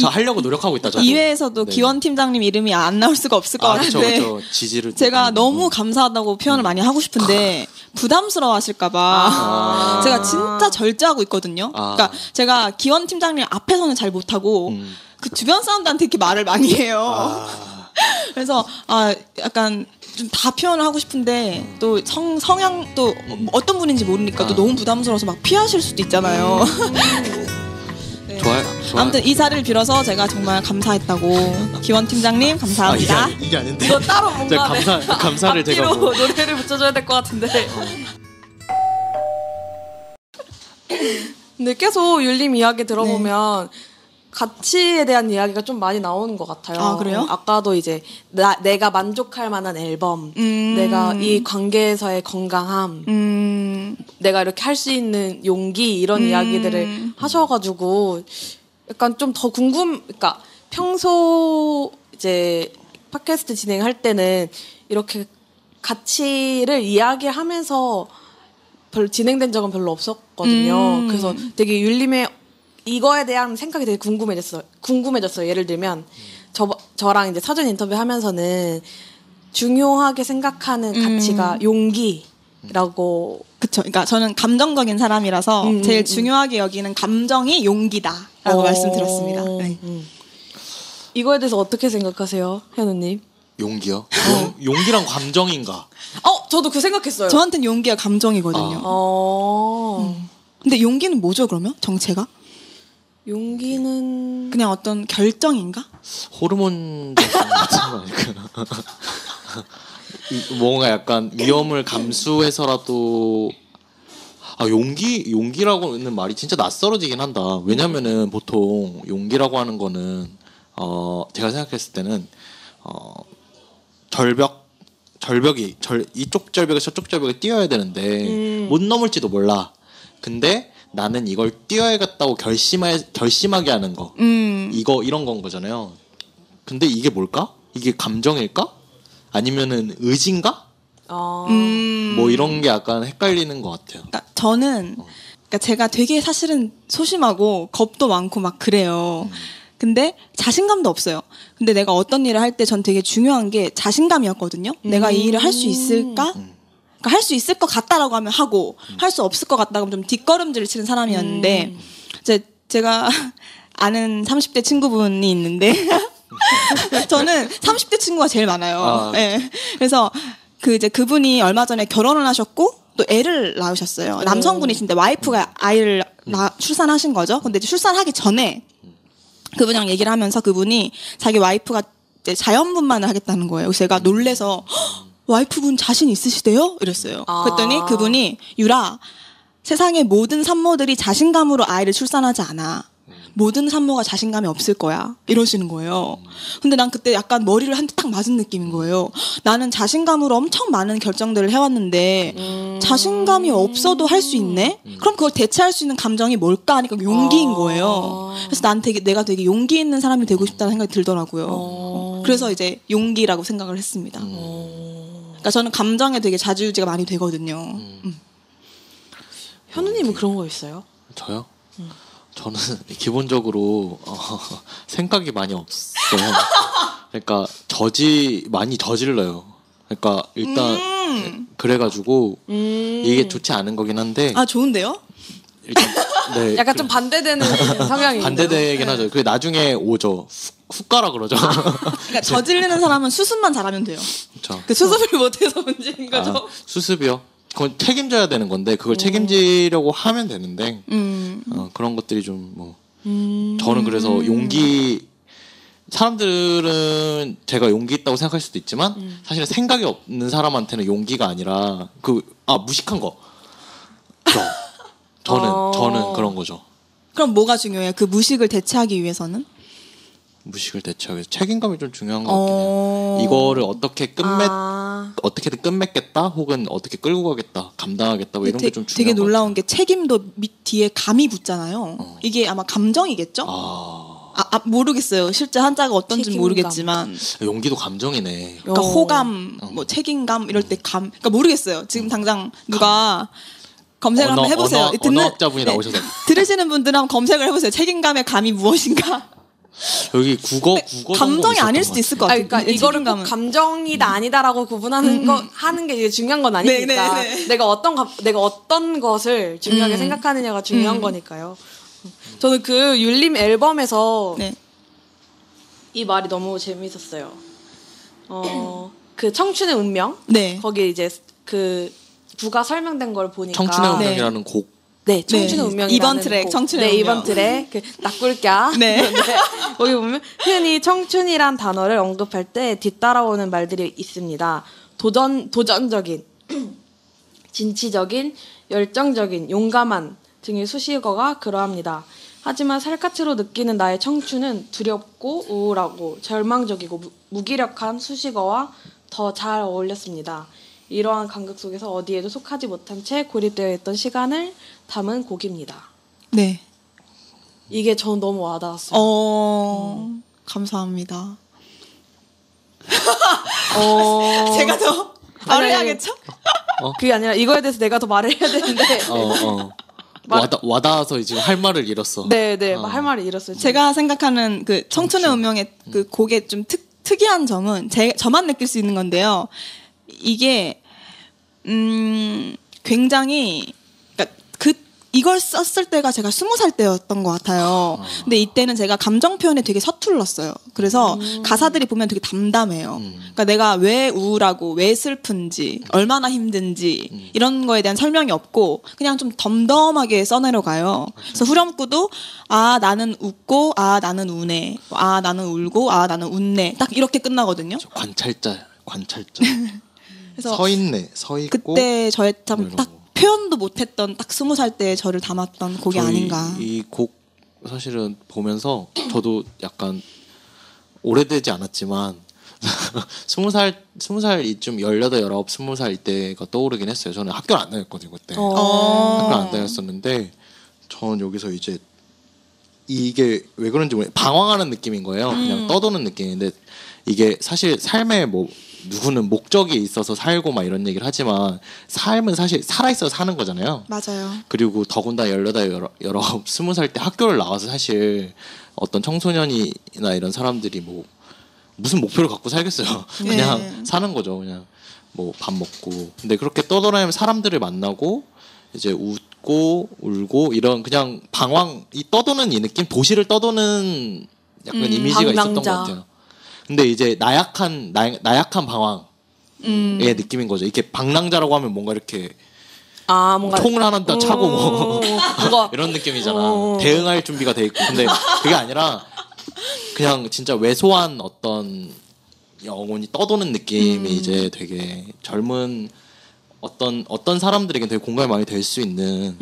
저 하려고 노력하고 있다. 저도. 2회에서도 기원 팀장님 이름이 안 나올 수가 없을 것 같은데 그렇죠. 지지를 제가 너무 감사하다고 표현을 많이 하고 싶은데 부담스러워하실까봐 제가 진짜 절제하고 있거든요. 그러니까 제가 기원 팀장님 앞에서는 잘 못하고 그 주변 사람들한테 이렇게 말을 많이 해요. 그래서 약간 좀 다 표현을 하고 싶은데 또 성향 또 어떤 분인지 모르니까 또 너무 부담스러워서 막 피하실 수도 있잖아요. 네. 좋아요. 아무튼 이 자리를 빌어서 제가 정말 감사했다고. 기원 팀장님 감사합니다. 이게 아닌데. 이거 따로 뭔가 감사를 제가 앞뒤로 노래를 붙여줘야 될 것 같은데. 근데 계속 율림 이야기 들어보면 가치에 대한 이야기가 좀 많이 나오는 것 같아요. 아, 그래요? 아까도 이제 내가 만족할 만한 앨범, 내가 이 관계에서의 건강함, 내가 이렇게 할 수 있는 용기 이런 이야기들을 하셔가지고 약간 좀 더 그러니까 평소 이제 팟캐스트 진행할 때는 이렇게 가치를 이야기하면서 별로 진행된 적은 별로 없었거든요. 그래서 되게 율림의 이거에 대한 생각이 되게 궁금해졌어요. 예를 들면 저랑 이제 사전 인터뷰 하면서는 중요하게 생각하는 가치가 용기라고. 그쵸. 그러니까 저는 감정적인 사람이라서 제일 중요하게 여기는 감정이 용기다라고 말씀드렸습니다. 네. 이거에 대해서 어떻게 생각하세요, 현우님? 용기요? 용기랑 감정인가? 저도 그 생각했어요. 저한테는 용기가 감정이거든요. 근데 용기는 뭐죠, 그러면? 정체가? 용기는 그냥 어떤 결정인가? 호르몬 같은 거 아닐까? 뭔가 약간 위험을 감수해서라도 용기라고는 말이 진짜 낯설어지긴 한다. 왜냐면은 보통 용기라고 하는 거는 제가 생각했을 때는 절벽이 이쪽 절벽에 저쪽 절벽에 뛰어야 되는데 못 넘을지도 몰라. 근데 나는 이걸 뛰어야겠다고 결심하게 하는 거. 이런 건 거잖아요. 근데 이게 뭘까? 이게 감정일까? 아니면은 의지인가? 뭐 이런 게 약간 헷갈리는 것 같아요. 그러니까 저는 그러니까 제가 되게 사실은 소심하고 겁도 많고 막 그래요. 근데 자신감도 없어요. 근데 내가 어떤 일을 할 때 전 되게 중요한 게 자신감이었거든요. 내가 이 일을 할 수 있을까? 그러니까 할 수 있을 것 같다라고 하면 하고 할 수 없을 것 같다고 하면 좀 뒷걸음질을 치는 사람이었는데 제가 아는 30대 친구분이 있는데 저는 30대 친구가 제일 많아요. 네. 그래서 그분이 얼마 전에 결혼을 하셨고 또 애를 낳으셨어요. 남성분이신데 와이프가 아이를 출산하신 거죠. 근데 이제 출산하기 전에 그분이랑 얘기를 하면서 그분이 자기 와이프가 이제 자연분만을 하겠다는 거예요. 그래서 제가 놀래서 와이프분 자신 있으시대요? 이랬어요. 그랬더니 그분이 유라, 세상의 모든 산모들이 자신감으로 아이를 출산하지 않아. 모든 산모가 자신감이 없을 거야. 이러시는 거예요. 근데 난 그때 약간 머리를 한 대 딱 맞은 느낌인 거예요. 나는 자신감으로 엄청 많은 결정들을 해왔는데 자신감이 없어도 할 수 있네? 그럼 그걸 대체할 수 있는 감정이 뭘까 하니까 용기인 거예요. 그래서 내가 되게 용기 있는 사람이 되고 싶다는 생각이 들더라고요. 그래서 이제 용기라고 생각을 했습니다. 그러니까 저는 감정에 되게 자주유지가 많이 되거든요. 현우님은 그런 거 있어요? 저요? 저는 기본적으로 생각이 많이 없어요. 그러니까 많이 저질러요. 그러니까 일단 그래가지고 이게 좋지 않은 거긴 한데. 좋은데요? 일단 네. 약간 좀 반대되는 성향이 반대되긴 하죠. 그게 나중에 오죠. 훅 가라 그러죠. 그러니까 저지르는 사람은 수습만 잘하면 돼요. 그쵸. 그 수습을 못해서 문제인 거죠. 수습이요? 그건 책임져야 되는 건데 그걸 책임지려고 하면 되는데 그런 것들이 좀 저는 그래서 용기 사람들은 제가 용기 있다고 생각할 수도 있지만 사실은 생각이 없는 사람한테는 용기가 아니라 무식한 거. 저는 그런 거죠. 그럼 뭐가 중요해요? 그 무식을 대체하기 위해서는? 무식을 대체하기 위해서 책임감이 좀 중요한 것 같긴 해요. 이거를 어떻게든 끝맺겠다 혹은 어떻게 끌고 가겠다 감당하겠다 이런 게 좀 중요한 되게 놀라운 게 책임도 뒤에 감이 붙잖아요. 이게 아마 감정이겠죠? 모르겠어요. 실제 한자가 어떤지 모르겠지만 용기도 감정이네. 그러니까 호감, 책임감 이럴 때 그러니까 모르겠어요. 지금 당장 누가 검색을 한번 해보세요. 언어학자분이 나오셔서 들으시는 분들은 한번 검색을 해보세요. 책임감의 감이 무엇인가? 여기 국어 감정이 아닐 수도 있을 것 같아요. 그러니까 이거를 꼭 감정이다 아니다라고 구분하는 하는 게 중요한 건 아니니까. 내가 어떤 것을 중요하게 생각하느냐가 중요한 거니까요. 저는 그 율림 앨범에서 이 말이 너무 재미있었어요. 그 청춘의 운명. 거기 이제 그 부가 설명된 걸 보니까 청춘의 운명이라는 곡. 네, 청춘의 운명이라는 이번 트랙 곡. 청춘의 네, 운명. 이번 트랙 그 낯굴까. 네. 거기 보면 흔히 청춘이란 단어를 언급할 때 뒤따라오는 말들이 있습니다. 도전적인, 진취적인, 열정적인, 용감한 등의 수식어가 그러합니다. 하지만 살갗으로 느끼는 나의 청춘은 두렵고 우울하고 절망적이고 무기력한 수식어와 더 잘 어울렸습니다. 이러한 간극 속에서 어디에도 속하지 못한 채 고립되어 있던 시간을 담은 곡입니다. 네. 이게 전 너무 와닿았어요. 감사합니다. 제가 더 말을 해야겠죠? 그게 아니라 이거에 대해서 내가 더 말을 해야 되는데 와닿아서 지금 할 말을 잃었어. 네네 할 말을 잃었어요. 제가 생각하는 그 청춘의 운명의 그 곡의 좀 특이한 점은 저만 느낄 수 있는 건데요. 이게 굉장히 그러니까 이걸 썼을 때가 제가 20살 때였던 것 같아요. 근데 이때는 제가 감정 표현에 되게 서툴렀어요. 그래서 가사들이 보면 되게 담담해요. 그러니까 내가 왜 우울하고 왜 슬픈지 얼마나 힘든지 이런 거에 대한 설명이 없고 그냥 좀 덤덤하게 써내려가요. 그래서 후렴구도 아 나는 웃고 아 나는 우네 아 나는 울고 아 나는 웃네 딱 이렇게 끝나거든요. 관찰자. 그래서 서 있네. 서 있고. 그때 저의 딱 표현도 못했던 딱 20살 때 저를 담았던 곡이 아닌가. 이 곡 사실은 보면서 저도 약간 오래되지 않았지만 20살 이쯤 18, 19, 20살 이때가 떠오르긴 했어요. 저는 학교를 안 다녔거든요 그때. 학교를 안 다녔었는데 전 여기서 이제 이게 왜 그런지 방황하는 느낌인 거예요. 그냥 떠도는 느낌인데 이게 사실 삶에 뭐 누구는 목적이 있어서 살고 막 이런 얘기를 하지만 삶은 사실 살아있어서 사는 거잖아요. 맞아요. 그리고 더군다나 18, 19, 20살 때 학교를 나와서 사실 어떤 청소년이나 이런 사람들이 뭐 무슨 목표를 갖고 살겠어요. 그냥 사는 거죠. 그냥 뭐 밥 먹고. 근데 그렇게 떠돌아다니면 사람들을 만나고 이제 웃고 울고 이런 그냥 방황 이 떠도는 이 느낌 도시를 떠도는 약간 이미지가 있었던 것 같아요. 근데 이제 나약한 방황의 느낌인 거죠. 이렇게 방랑자라고 하면 뭔가 이렇게 뭔가 총을 하나 다 차고 뭐 이런 느낌이잖아. 대응할 준비가 돼 있고. 근데 그게 아니라 그냥 진짜 왜소한 어떤 영혼이 떠도는 느낌이 이제 되게 젊은 어떤 사람들에게 되게 공감이 많이 될 수 있는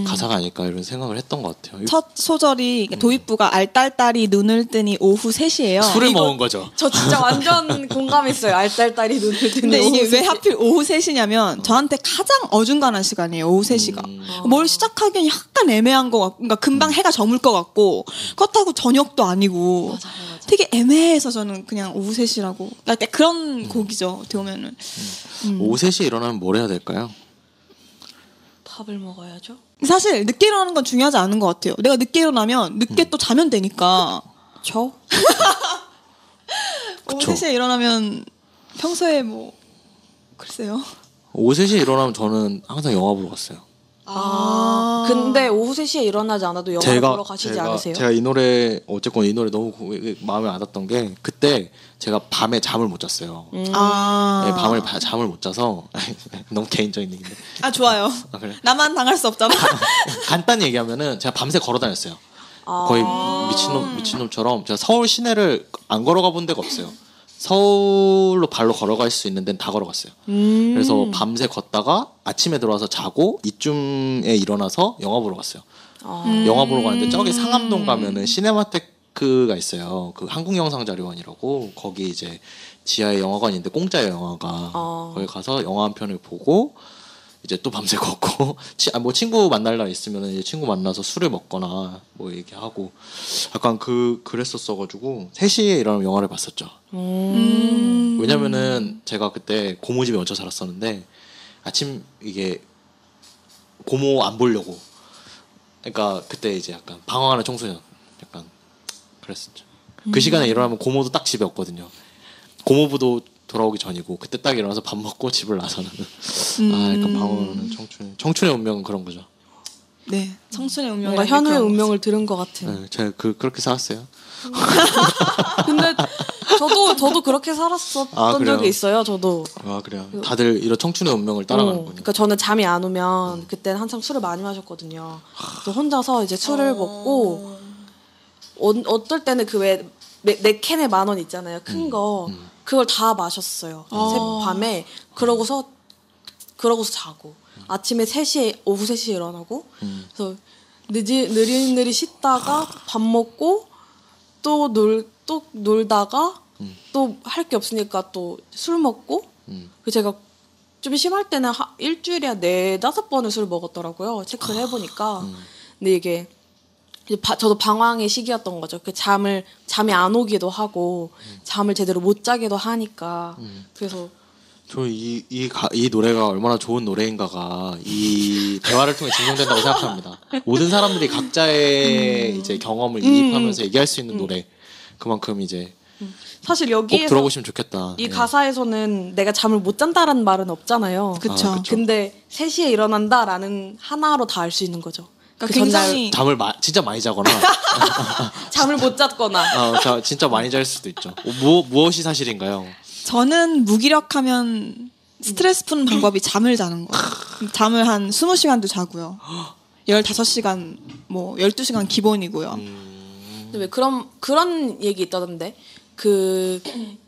가사가 아닐까 이런 생각을 했던 것 같아요. 첫 소절이 도입부가 알딸딸이 눈을 뜨니 오후 3시예요. 술을 먹은 거죠. 저 진짜 완전 공감했어요. 알딸딸이 눈을 뜨니 근데 이게 왜 하필 오후 3시냐면 저한테 가장 어중간한 시간이에요. 오후 3시가. 뭘 시작하기엔 약간 애매한 것 같고 그러니까 금방 해가 저물 것 같고 그렇다고 저녁도 아니고 맞아. 되게 애매해서 저는 그냥 오후 3시라고 그러니까 그런 곡이죠. 어떻게 보면은 오후 3시에 일어나면 뭘 해야 될까요? 밥을 먹어야죠. 사실 늦게 일어나는 건 중요하지 않은 것 같아요. 내가 늦게 일어나면 늦게 또 자면 되니까. 저? 오후 3시에 일어나면 평소에 뭐 글쎄요. 오후 3시에 일어나면 저는 항상 영화 보러 갔어요. 근데 오후 3시에 일어나지 않아도 영화 보러 가시지 않으세요? 제가 이 노래 어쨌건 이 노래 너무 마음에 와닿았던 게 그때 제가 밤에 잠을 못 잤어요. 네, 밤을 잠을 못 자서 너무 개인적인 얘기인데. 좋아요. 그래? 나만 당할 수 없잖아. 간단히 얘기하면은 제가 밤새 걸어 다녔어요. 거의 미친놈처럼 제가 서울 시내를 안 걸어가 본 데가 없어요. 서울로 발로 걸어갈 수 있는 데는 다 걸어갔어요. 그래서 밤새 걷다가 아침에 들어와서 자고 이쯤에 일어나서 영화 보러 갔어요. 영화 보러 가는데 저기 상암동 가면은 시네마테크가 있어요. 그 한국영상자료원이라고 거기 이제 지하에 영화관인데 공짜예요 영화가. 거기 가서 영화 한 편을 보고 이제 또 밤새 걷고 뭐 친구 만날 날 있으면은 이제 친구 만나서 술을 먹거나 뭐 얘기하고 약간 그랬었어가지고 3시에 일어나면 영화를 봤었죠. 왜냐면은 제가 그때 고모 집에 얹혀 살았었는데 아침 이게 고모 안 보려고 그러니까 그때 이제 약간 방황하는 청소년 약간 그랬었죠. 그 시간에 일어나면 고모도 딱 집에 없거든요. 고모부도 돌아오기 전이고 그때 딱 일어나서 밥 먹고 집을 나서는 약간 방황하는 청춘의 운명은 그런 거죠. 네, 청춘의 운명. 뭔가 현우의 운명을 들은 것 같은. 네, 제가 그렇게 살았어요. 근데 저도 그렇게 살았었던 적이 있어요. 저도. 아 그래요. 다들 이런 청춘의 운명을 따라가는군요. 그러니까 저는 잠이 안 오면 그때는 한창 술을 많이 마셨거든요. 그래서 혼자서 이제 술을 먹고 어떨 때는 그 왜 네 캔에 10,000원 있잖아요. 큰 거. 그걸 다 마셨어요. 새밤에. 그러고서 자고. 아침에 3시에 오후 3시에 일어나고. 그래서 느릿느릿 씻다가 밥 먹고 또 놀다가 또 할 게 없으니까 또 술 먹고. 제가 좀 심할 때는 일주일에 4-5번을 술을 먹었더라고요. 체크를 해보니까. 근데 이게 저도 방황의 시기였던 거죠. 잠이 안 오기도 하고 잠을 제대로 못 자기도 하니까. 그래서 저 이 노래가 얼마나 좋은 노래인가가 이 대화를 통해 증명된다고 생각합니다. 모든 사람들이 각자의 이제 경험을 이입하면서 얘기할 수 있는 노래. 그만큼 이제 사실 여기에서 꼭 들어보시면 좋겠다. 이 가사에서는 내가 잠을 못 잔다라는 말은 없잖아요. 그쵸. 근데 3시에 일어난다라는 하나로 다 알 수 있는 거죠. 그러니까 굉장히 잠을 진짜 많이 자거나 잠을 못 잤거나 진짜 많이 잘 수도 있죠. 무엇이 사실인가요? 저는 무기력하면 스트레스 푸는 방법이 잠을 자는 거예요. 잠을 한 20시간도 자고요. 15시간, 12시간 기본이고요. 근데 왜 그런 얘기 있다던데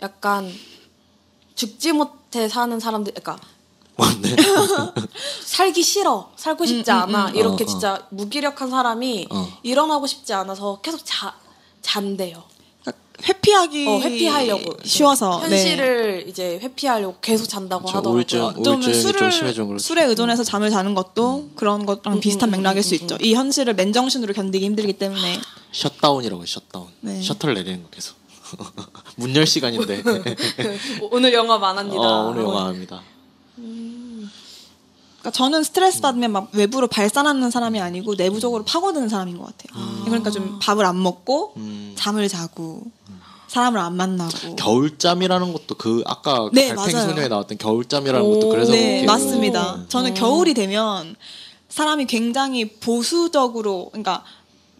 약간 죽지 못해 사는 사람들, 그러니까 맞네. 살기 싫어, 살고 싶지 않아 이렇게 진짜 무기력한 사람이 일어나고 싶지 않아서 계속 잔대요. 회피하려고 쉬워서 현실을 이제 회피하려고 계속 잔다고 하더라고요. 좀 술에 의존해서 잠을 자는 것도 그런 것랑 비슷한 맥락일 수 있죠. 이 현실을 맨정신으로 견디기 힘들기 때문에 셧다운이라고 해요. 셧다운. 네. 셔터를 내리는 거 계속. 문 열 시간인데. 오늘 영업 안 합니다. 오늘 영업 안 합니다. 그러니까 저는 스트레스 받으면 막 외부로 발산하는 사람이 아니고 내부적으로 파고드는 사람인 것 같아요. 그러니까 좀 밥을 안 먹고 잠을 자고 사람을 안 만나고. 겨울잠이라는 것도 아까 네, 달팽이소녀에 나왔던 겨울잠이라는 것도 그래서 네, 맞습니다. 저는 겨울이 되면 사람이 굉장히 보수적으로, 그러니까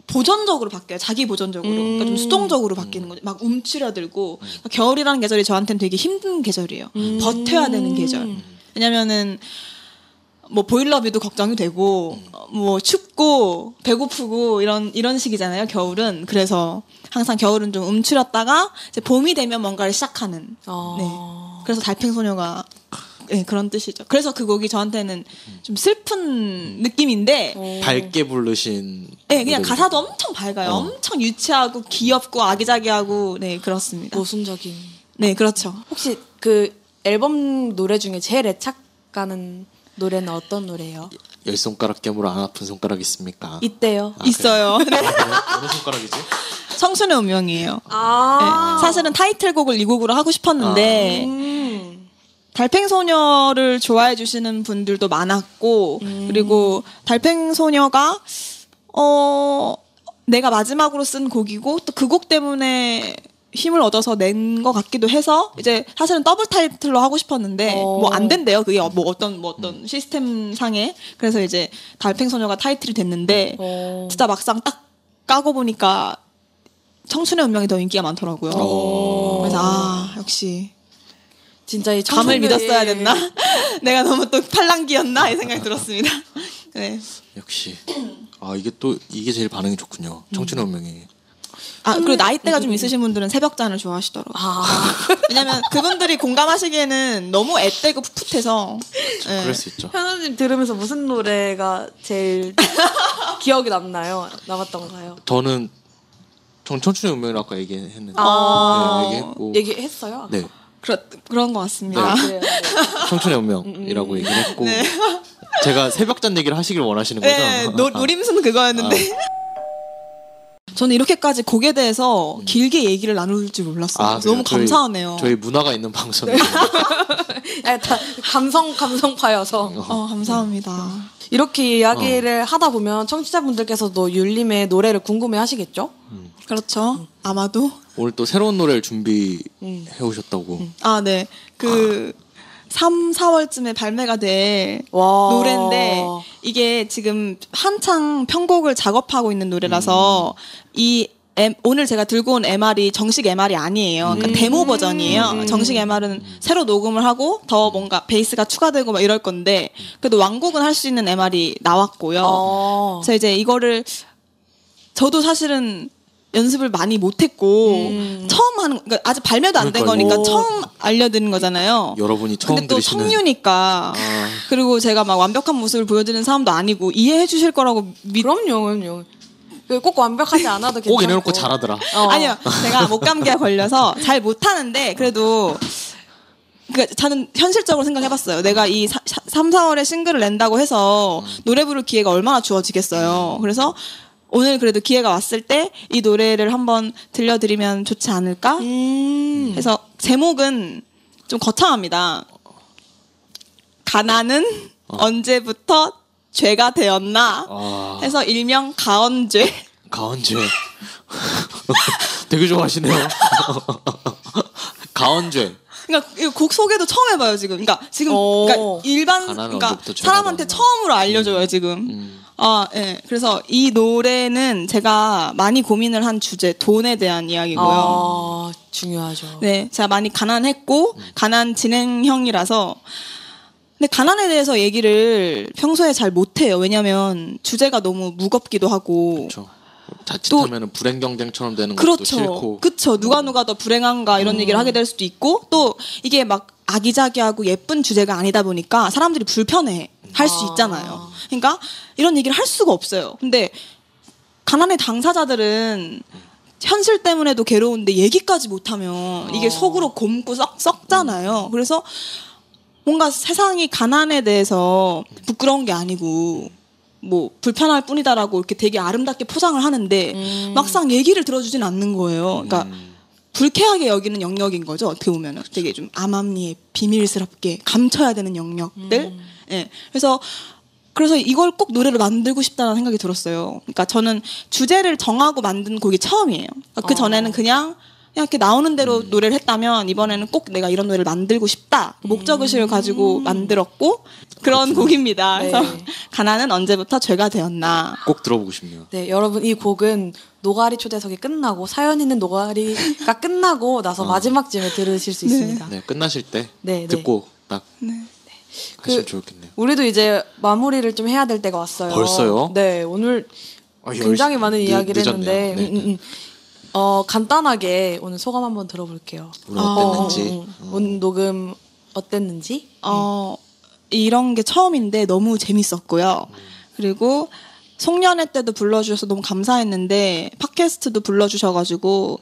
보전적으로 바뀌어요. 자기 보전적으로. 그러니까 좀 수동적으로 바뀌는 거죠. 막 움츠려들고. 그러니까 겨울이라는 계절이 저한테는 되게 힘든 계절이에요. 버텨야 되는 계절. 왜냐면은 보일러비도 걱정이 되고 춥고 배고프고 이런 시기잖아요. 겨울은. 그래서 항상 겨울은 좀 움츠렸다가 이제 봄이 되면 뭔가를 시작하는. 네. 그래서 달팽소녀가 그런 뜻이죠. 그래서 그 곡이 저한테는 좀 슬픈 느낌인데 밝게 부르신. 네, 그냥 가사도 엄청 밝아요. 엄청 유치하고 귀엽고 아기자기하고 그렇습니다. 모순적인. 네, 그렇죠. 혹시 그 앨범 노래 중에 제일 애착 가는 노래는 어떤 노래예요? 10손가락 깨물어 안 아픈 손가락 있습니까? 있대요. 있어요. 그래? 어느 손가락이지? 청춘의 운명이에요. 네, 사실은 타이틀곡을 이 곡으로 하고 싶었는데 달팽소녀를 좋아해 주시는 분들도 많았고 그리고 달팽소녀가 내가 마지막으로 쓴 곡이고 또 그 곡 때문에 힘을 얻어서 낸 것 같기도 해서 이제 사실은 더블 타이틀로 하고 싶었는데 안 된대요. 그게 어떤 시스템 상에. 그래서 이제 달팽소녀가 타이틀이 됐는데 진짜 막상 딱 까고 보니까 청춘의 운명이 더 인기가 많더라고요. 그래서 역시 진짜 이 감을 믿었어야 됐나? 내가 너무 또 팔랑귀였나? 이 생각이 들었습니다. 네. 역시 이게 제일 반응이 좋군요. 청춘의 운명이. 그리고 나이대가 좀 있으신 분들은 새벽잔을 좋아하시더라고요. 왜냐면 그분들이 공감하시기에는 너무 앳되고 풋풋해서. 네. 그럴 수 있죠. 현우님 들으면서 무슨 노래가 제일 기억이 남았던가요? 저는 청춘의 운명이라고 아까 얘기했는데. 얘기했고. 얘기했어요? 네. 그런 것 같습니다. 그래요. 청춘의 운명이라고 얘기를 했고. 제가 새벽잔 얘기를 하시길 원하시는 거죠? 네, 노림수는 그거였는데. 저는 이렇게까지 곡에 대해서 길게 얘기를 나눌 줄 몰랐어요. 너무 감사하네요. 저희 문화가 있는 방송이에요. 감성파여서. 감사합니다. 이렇게 이야기를 하다 보면 청취자분들께서도 율림의 노래를 궁금해하시겠죠? 그렇죠. 아마도. 오늘 또 새로운 노래를 준비해 오셨다고. 네. 3, 4월쯤에 발매가 될 노래인데 이게 지금 한창 편곡을 작업하고 있는 노래라서 이 오늘 제가 들고 온 MR이 정식 MR이 아니에요. 그러니까 데모 버전이에요. 정식 MR은 새로 녹음을 하고 더 뭔가 베이스가 추가되고 막 이럴 건데 그래도 완곡은 할 수 있는 MR이 나왔고요. 그래서 이제 이거를 저도 사실은 연습을 많이 못했고 처음 하는 그러니까 아직 발매도 안 된 거니까 처음 알려드리는 거잖아요. 여러분이 처음 근데 또 들으시는 성유니까 그리고 제가 막 완벽한 모습을 보여드리는 사람도 아니고 이해해 주실 거라고 그럼요. 꼭 완벽하지 않아도 괜찮고. 꼭 이래놓고 잘하더라. 아니요, 제가 목감기가 걸려서 잘 못하는데 그래도 그러니까 저는 현실적으로 생각해봤어요. 내가 이 3, 4월에 싱글을 낸다고 해서 노래 부를 기회가 얼마나 주어지겠어요. 그래서 오늘 그래도 기회가 왔을 때 이 노래를 한번 들려드리면 좋지 않을까? 해서 제목은 좀 거창합니다. 가난은 언제부터 죄가 되었나? 해서 일명 가언죄. 가언죄. 되게 좋아하시네요. 가언죄. 그러니까 이 곡 소개도 처음 해봐요 지금. 그러니까 일반 그러니까 사람한테 처음으로 알려줘요 지금. 네. 그래서 이 노래는 제가 많이 고민을 한 주제 돈에 대한 이야기고요. 중요하죠. 네, 제가 많이 가난했고 가난 진행형이라서. 근데 가난에 대해서 얘기를 평소에 잘 못해요. 왜냐하면 주제가 너무 무겁기도 하고. 그렇죠. 자칫하면 불행 경쟁처럼 되는 것도 그렇죠. 싫고. 그렇죠. 누가 더 불행한가 이런 얘기를 하게 될 수도 있고 또 이게 막 아기자기하고 예쁜 주제가 아니다 보니까 사람들이 불편해 할 수 있잖아요. 그러니까 이런 얘기를 할 수가 없어요. 근데 가난의 당사자들은 현실 때문에도 괴로운데 얘기까지 못하면 이게 속으로 곪고 썩잖아요. 그래서 뭔가 세상이 가난에 대해서 부끄러운 게 아니고 뭐 불편할 뿐이다라고 이렇게 되게 아름답게 포장을 하는데 막상 얘기를 들어주진 않는 거예요. 그러니까 불쾌하게 여기는 영역인 거죠. 어떻게 보면은 되게 좀 암암리에 비밀스럽게 감춰야 되는 영역들. 예. 그래서 이걸 꼭 노래로 만들고 싶다는 생각이 들었어요. 그러니까 저는 주제를 정하고 만든 곡이 처음이에요. 그러니까 그 전에는 그냥 이렇게 나오는 대로 노래를 했다면 이번에는 꼭 내가 이런 노래를 만들고 싶다. 목적의식을 가지고 만들었고 그런 곡입니다. 그래서 가난은 언제부터 죄가 되었나. 꼭 들어보고 싶네요. 네, 여러분 이 곡은 노가리 초대석이 끝나고 사연 있는 노가리가 끝나고 나서 마지막쯤에 들으실 수 있습니다. 네, 끝나실 때 듣고 딱 하시면 좋겠네요. 우리도 이제 마무리를 좀 해야 될 때가 왔어요. 벌써요? 네, 오늘 굉장히 많은 이야기를 했는데 간단하게 오늘 소감 한번 들어볼게요. 오늘 어땠는지. 오늘 녹음 어땠는지? 이런 게 처음인데 너무 재밌었고요. 그리고 송년회 때도 불러주셔서 너무 감사했는데 팟캐스트도 불러주셔가지고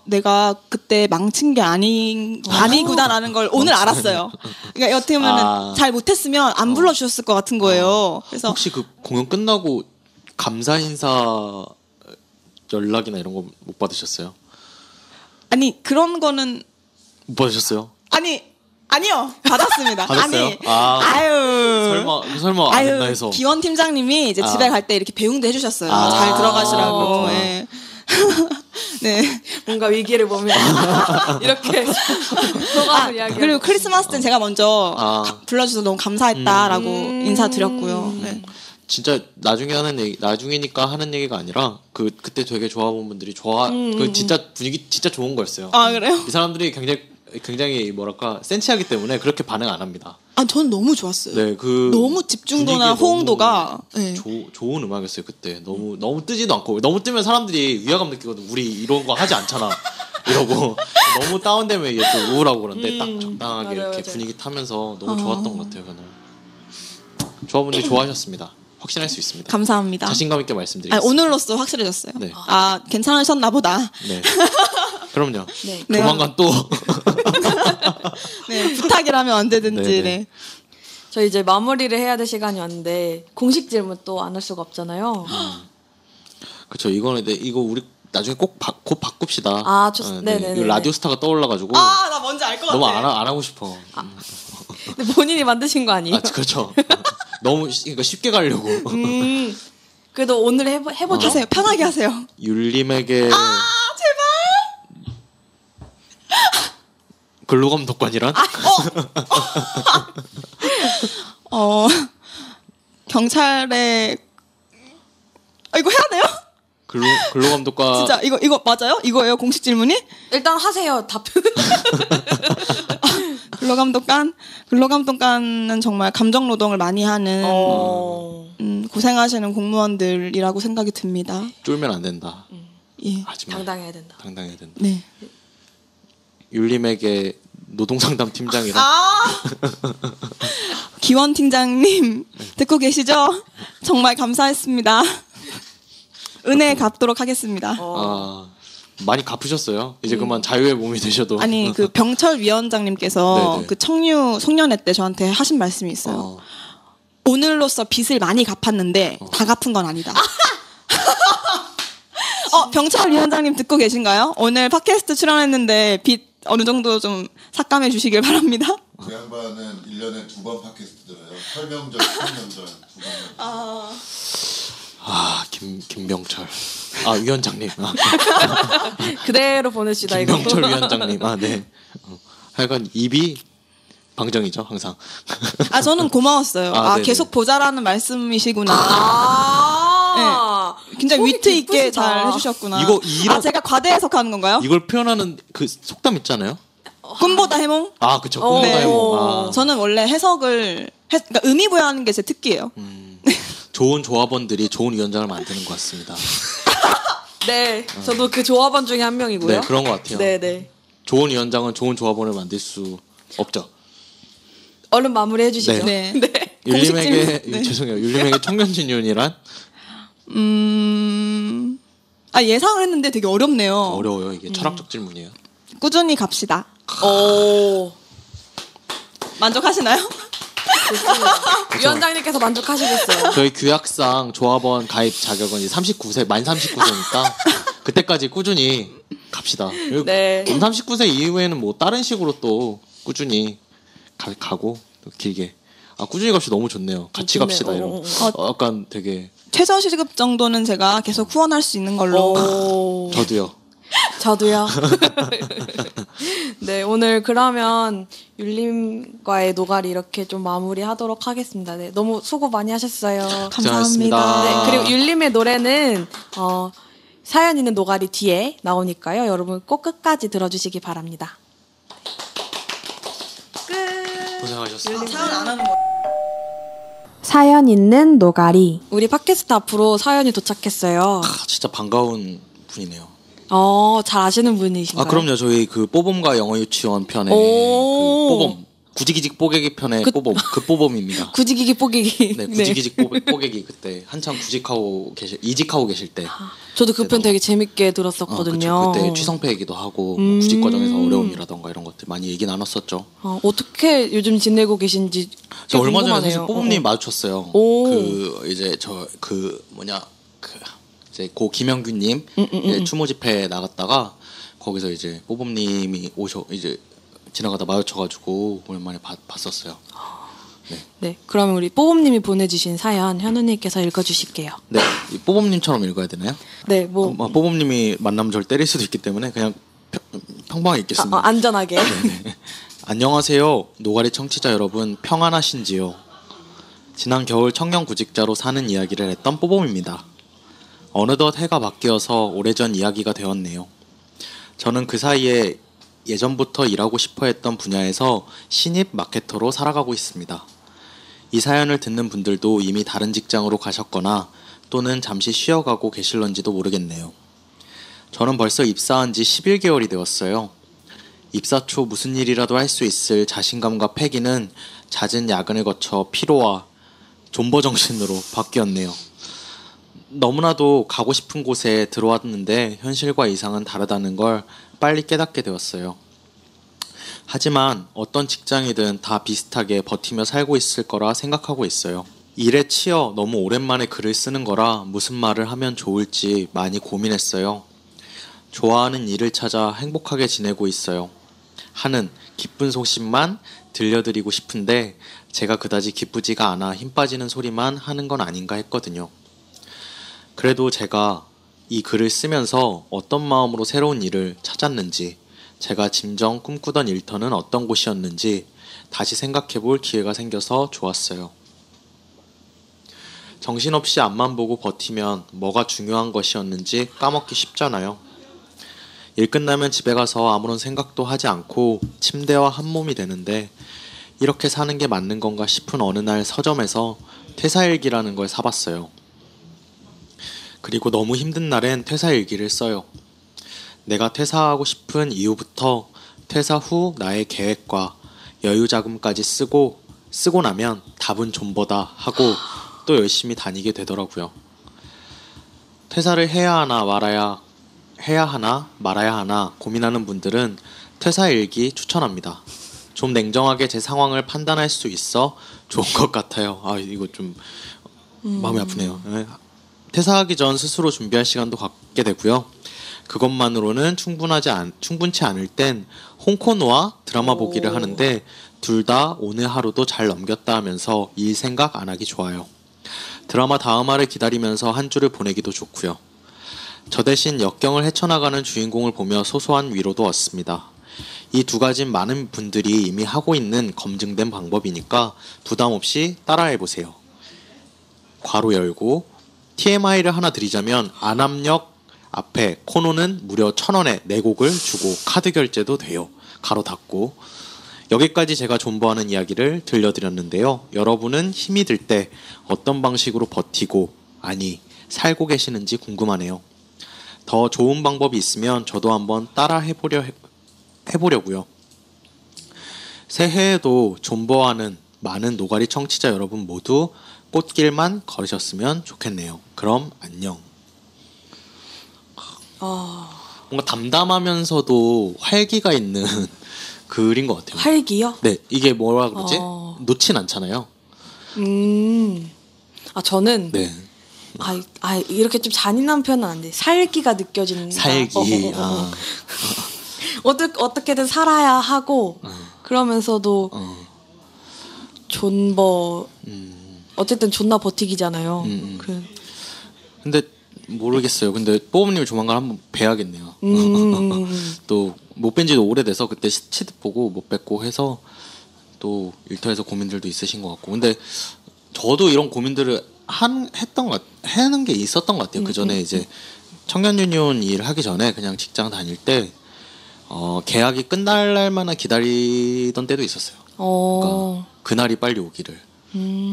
내가 그때 망친 게 아니구나라는 걸 오늘 알았어요. 그러니까 어떻게 보면 잘 못했으면 안 불러주셨을 것 같은 거예요. 그래서 혹시 그 공연 끝나고 감사 인사 연락이나 이런 거 못 받으셨어요? 아니 그런 거는 못 받으셨어요? 아니요 받았습니다. 받았어요? 아유 설마 안 했나 해서. 기원 팀장님이 이제 집에 갈 때 이렇게 배웅도 해주셨어요. 잘 들어가시라고. 네. 네. 뭔가 위기를 보면 이렇게 소감을 이야기. 그리고 크리스마스 때 제가 먼저 불러주셔서 너무 감사했다라고 인사드렸고요. 네. 진짜 나중이니까 하는 얘기가 아니라 그때 되게 좋아본 분들이 그 진짜 분위기 진짜 좋은 거였어요. 그래요? 이 사람들이 굉장히 뭐랄까 센치하기 때문에 그렇게 반응 안 합니다. 저는 너무 좋았어요. 네, 너무 집중도나 호응도가 좋은 음악이었어요 그때. 너무 뜨지도 않고 너무 뜨면 사람들이 위화감 느끼거든. 우리 이런 거 하지 않잖아. 이러고 너무 다운되면 이게 또 우울하고 그런데 딱 적당하게 이렇게 분위기 타면서 너무 좋았던 것 같아요. 그날 조합원들이 좋아하셨습니다. 확신할 수 있습니다. 감사합니다. 자신감 있게 말씀드리겠습니다. 오늘로써 확실해졌어요. 네. 괜찮으셨나 보다. 네. 그럼요. 네. 조만간 또 네, 부탁이라면 언제든지. 네. 저희 이제 마무리를 해야 될 시간이 왔는데 공식 질문 또 안 할 수가 없잖아요. 그렇죠. 이거 우리 나중에 곧 바꿉시다. 네네. 이거 라디오스타가 떠올라가지고. 나 뭔지 알 것 같아. 너무 안 하고 싶어. 근데 본인이 만드신 거 아니에요? 그렇죠. 너무 그러니까 쉽게 가려고. 그래도 오늘 해보죠. 하세요. 편하게 하세요. 율림에게. 제발. 글로감 독관이란? 경찰에 이거 해야 돼요? 근로 감독과 진짜 이거 맞아요? 이거예요 공식 질문이? 일단 하세요 답변. 근로감독관은 정말 감정 노동을 많이 하는 고생하시는 공무원들이라고 생각이 듭니다. 쫄면 안 된다. 예. 하지만 당당해야 된다. 당당해야 된다. 네. 율림에게 노동상담 팀장이랑 기원 팀장님 듣고 계시죠? 정말 감사했습니다. 은혜 갚도록 하겠습니다. 많이 갚으셨어요. 이제 그만 자유의 몸이 되셔도. 아니 그 병철 위원장님께서 네네. 그 청류 송년회 때 저한테 하신 말씀이 있어요. 오늘로써 빚을 많이 갚았는데 다 갚은 건 아니다. 병철 위원장님 듣고 계신가요? 오늘 팟캐스트 출연했는데 빚 어느 정도 좀 삭감해 주시길 바랍니다. 그 양반은 1년에 2번 팟캐스트 들어요. 설명절, 청년절 2번. 김병철. 위원장님. 그대로 보내시다 이거. 김병철 위원장님. 네. 하여간 입이 방정이죠, 항상. 저는 고마웠어요. 계속 보자라는 말씀이시구나. 네. 굉장히 위트 있게 잘 해주셨구나. 제가 과대 해석하는 건가요? 이걸 표현하는 그 속담 있잖아요. 꿈보다 해몽? 그쵸. 꿈보다 해몽. 저는 원래 해석을 그러니까 의미 부여하는 게 제 특기예요. 좋은 조합원들이 좋은 위원장을 만드는 것 같습니다. 네, 저도 그 조합원 중에 한 명이고요. 네, 그런 것 같아요. 네. 좋은 위원장은 좋은 조합원을 만들 수 없죠. 얼른 마무리해 주시죠. 네. 율림에게 죄송해요. 율림에게 청년진윤이란? 예상을 했는데 되게 어렵네요. 어려워요. 이게 철학적 질문이에요. 꾸준히 갑시다. 만족하시나요? 위원장님께서 만족하시겠어요. 저희 규약상 조합원 가입 자격은 이제 39세, 만 39세니까 그때까지 꾸준히 갑시다. 네. 만 39세 이후에는 뭐 다른 식으로 또 꾸준히 가고 또 길게. 꾸준히 갑시다. 너무 좋네요. 같이 갑시다. 이런. 약간 되게 최저시급 정도는 제가 계속 후원할 수 있는 걸로. 저도요. 네, 오늘 그러면 율림과의 노가리 이렇게 좀 마무리하도록 하겠습니다. 네, 너무 수고 많이 하셨어요. 감사합니다. 네, 그리고 율림의 노래는 사연 있는 노가리 뒤에 나오니까요. 여러분 꼭 끝까지 들어주시기 바랍니다. 끝. 고생하셨습니다. 사연 안 하는 거. 사연 있는 노가리. 우리 팟캐스트 앞으로 사연이 도착했어요. 진짜 반가운 분이네요. 잘 아시는 분이신가요? 그럼요. 저희 그 뽀봄과 영어 유치원 편에 그 뽀봄 구지기직 뽀개기 편에 뽀봄 그 뽀봄입니다. 구지기직 뽀개기. 네, 구지기직 뽀개기 그때 한참 이직하고 계실 때. 저도 그 편 되게 재밌게 들었었거든요. 그때 취성패이기도 하고 구직 과정에서 어려움이라던가 이런 것들 많이 얘기 나눴었죠. 어떻게 요즘 지내고 계신지 저 얼마 전에 궁금하네요. 사실 뽀봄님 마주쳤어요. 이제 이제 고 김영규님 추모 집회 나갔다가 거기서 이제 뽀봄님이 이제 지나가다 마주쳐가지고 오랜만에 봤었어요. 네, 그러면 우리 뽀봄님이 보내주신 사연 현우님께서 읽어주실게요. 네, 뽀봄님처럼 읽어야 되나요? 네, 뽀봄님이 만나면 저를 때릴 수도 있기 때문에 그냥 평범하게 읽겠습니다. 안전하게. 네. 안녕하세요, 노가리 청취자 여러분, 평안하신지요? 지난 겨울 청년 구직자로 사는 이야기를 했던 뽀봄입니다. 어느덧 해가 바뀌어서 오래전 이야기가 되었네요. 저는 그 사이에 예전부터 일하고 싶어 했던 분야에서 신입 마케터로 살아가고 있습니다. 이 사연을 듣는 분들도 이미 다른 직장으로 가셨거나 또는 잠시 쉬어가고 계실런지도 모르겠네요. 저는 벌써 입사한 지 11개월이 되었어요. 입사 초 무슨 일이라도 할 수 있을 자신감과 패기는 잦은 야근을 거쳐 피로와 존버정신으로 바뀌었네요. 너무나도 가고 싶은 곳에 들어왔는데 현실과 이상은 다르다는 걸 빨리 깨닫게 되었어요. 하지만 어떤 직장이든 다 비슷하게 버티며 살고 있을 거라 생각하고 있어요. 일에 치여 너무 오랜만에 글을 쓰는 거라 무슨 말을 하면 좋을지 많이 고민했어요. 좋아하는 일을 찾아 행복하게 지내고 있어요. 하는 기쁜 소식만 들려드리고 싶은데 제가 그다지 기쁘지가 않아 힘 빠지는 소리만 하는 건 아닌가 했거든요. 그래도 제가 이 글을 쓰면서 어떤 마음으로 새로운 일을 찾았는지, 제가 진정 꿈꾸던 일터는 어떤 곳이었는지 다시 생각해볼 기회가 생겨서 좋았어요. 정신없이 앞만 보고 버티면 뭐가 중요한 것이었는지 까먹기 쉽잖아요. 일 끝나면 집에 가서 아무런 생각도 하지 않고 침대와 한 몸이 되는데 이렇게 사는 게 맞는 건가 싶은 어느 날 서점에서 퇴사일기라는 걸 사봤어요. 그리고 너무 힘든 날엔 퇴사일기를 써요. 내가 퇴사하고 싶은 이유부터 퇴사 후 나의 계획과 여유 자금까지 쓰고 나면 답은 존버다 하고 또 열심히 다니게 되더라고요. 퇴사를 해야 하나 말아야 하나 고민하는 분들은 퇴사일기 추천합니다. 좀 냉정하게 제 상황을 판단할 수 있어 좋은 것 같아요. 아, 이거 좀 마음이 아프네요. 퇴사하기 전 스스로 준비할 시간도 갖게 되고요. 그것만으로는 충분치 않을 땐 홍코노와 드라마 보기를 하는데 둘 다 오늘 하루도 잘 넘겼다 하면서 일 생각 안 하기 좋아요. 드라마 다음 화를 기다리면서 한 주를 보내기도 좋고요. 저 대신 역경을 헤쳐나가는 주인공을 보며 소소한 위로도 얻습니다. 이 두 가지는 많은 분들이 이미 하고 있는 검증된 방법이니까 부담 없이 따라해보세요. 괄호 열고 TMI를 하나 드리자면 안압력 앞에 코노는 무려 1,000원에 4곡을 주고 카드 결제도 돼요. 가로 닫고. 여기까지 제가 존버하는 이야기를 들려드렸는데요. 여러분은 힘이 들 때 어떤 방식으로 버티고 살고 계시는지 궁금하네요. 더 좋은 방법이 있으면 저도 한번 따라 해보려고요. 새해에도 존버하는 많은 노가리 청취자 여러분 모두 꽃길만 걸으셨으면 좋겠네요. 그럼 안녕. 뭔가 담담하면서도 활기가 있는 글인 것 같아요. 활기요? 네, 이게 뭐라 그러지? 놓진 않잖아요. 저는 네. 이렇게 좀 잔인한 표현은 안 돼. 살기가 느껴지는. 살기. 어떻게든 살아야 하고 그러면서도 존버. 어쨌든 존나 버티기잖아요. 근데 모르겠어요. 근데 뽀금님을 조만간 한번 뵈야겠네요. 또 못 뵌 지도 오래돼서 그때 시치드 보고 못 뵙고 해서 또 일터에서 고민들도 있으신 것 같고. 근데 저도 이런 고민들을 하는 게 있었던 것 같아요. 그 전에 이제 청년 유니온 일 하기 전에 그냥 직장 다닐 때 계약이 끝날 날만은 기다리던 때도 있었어요. 그러니까 그날이 빨리 오기를.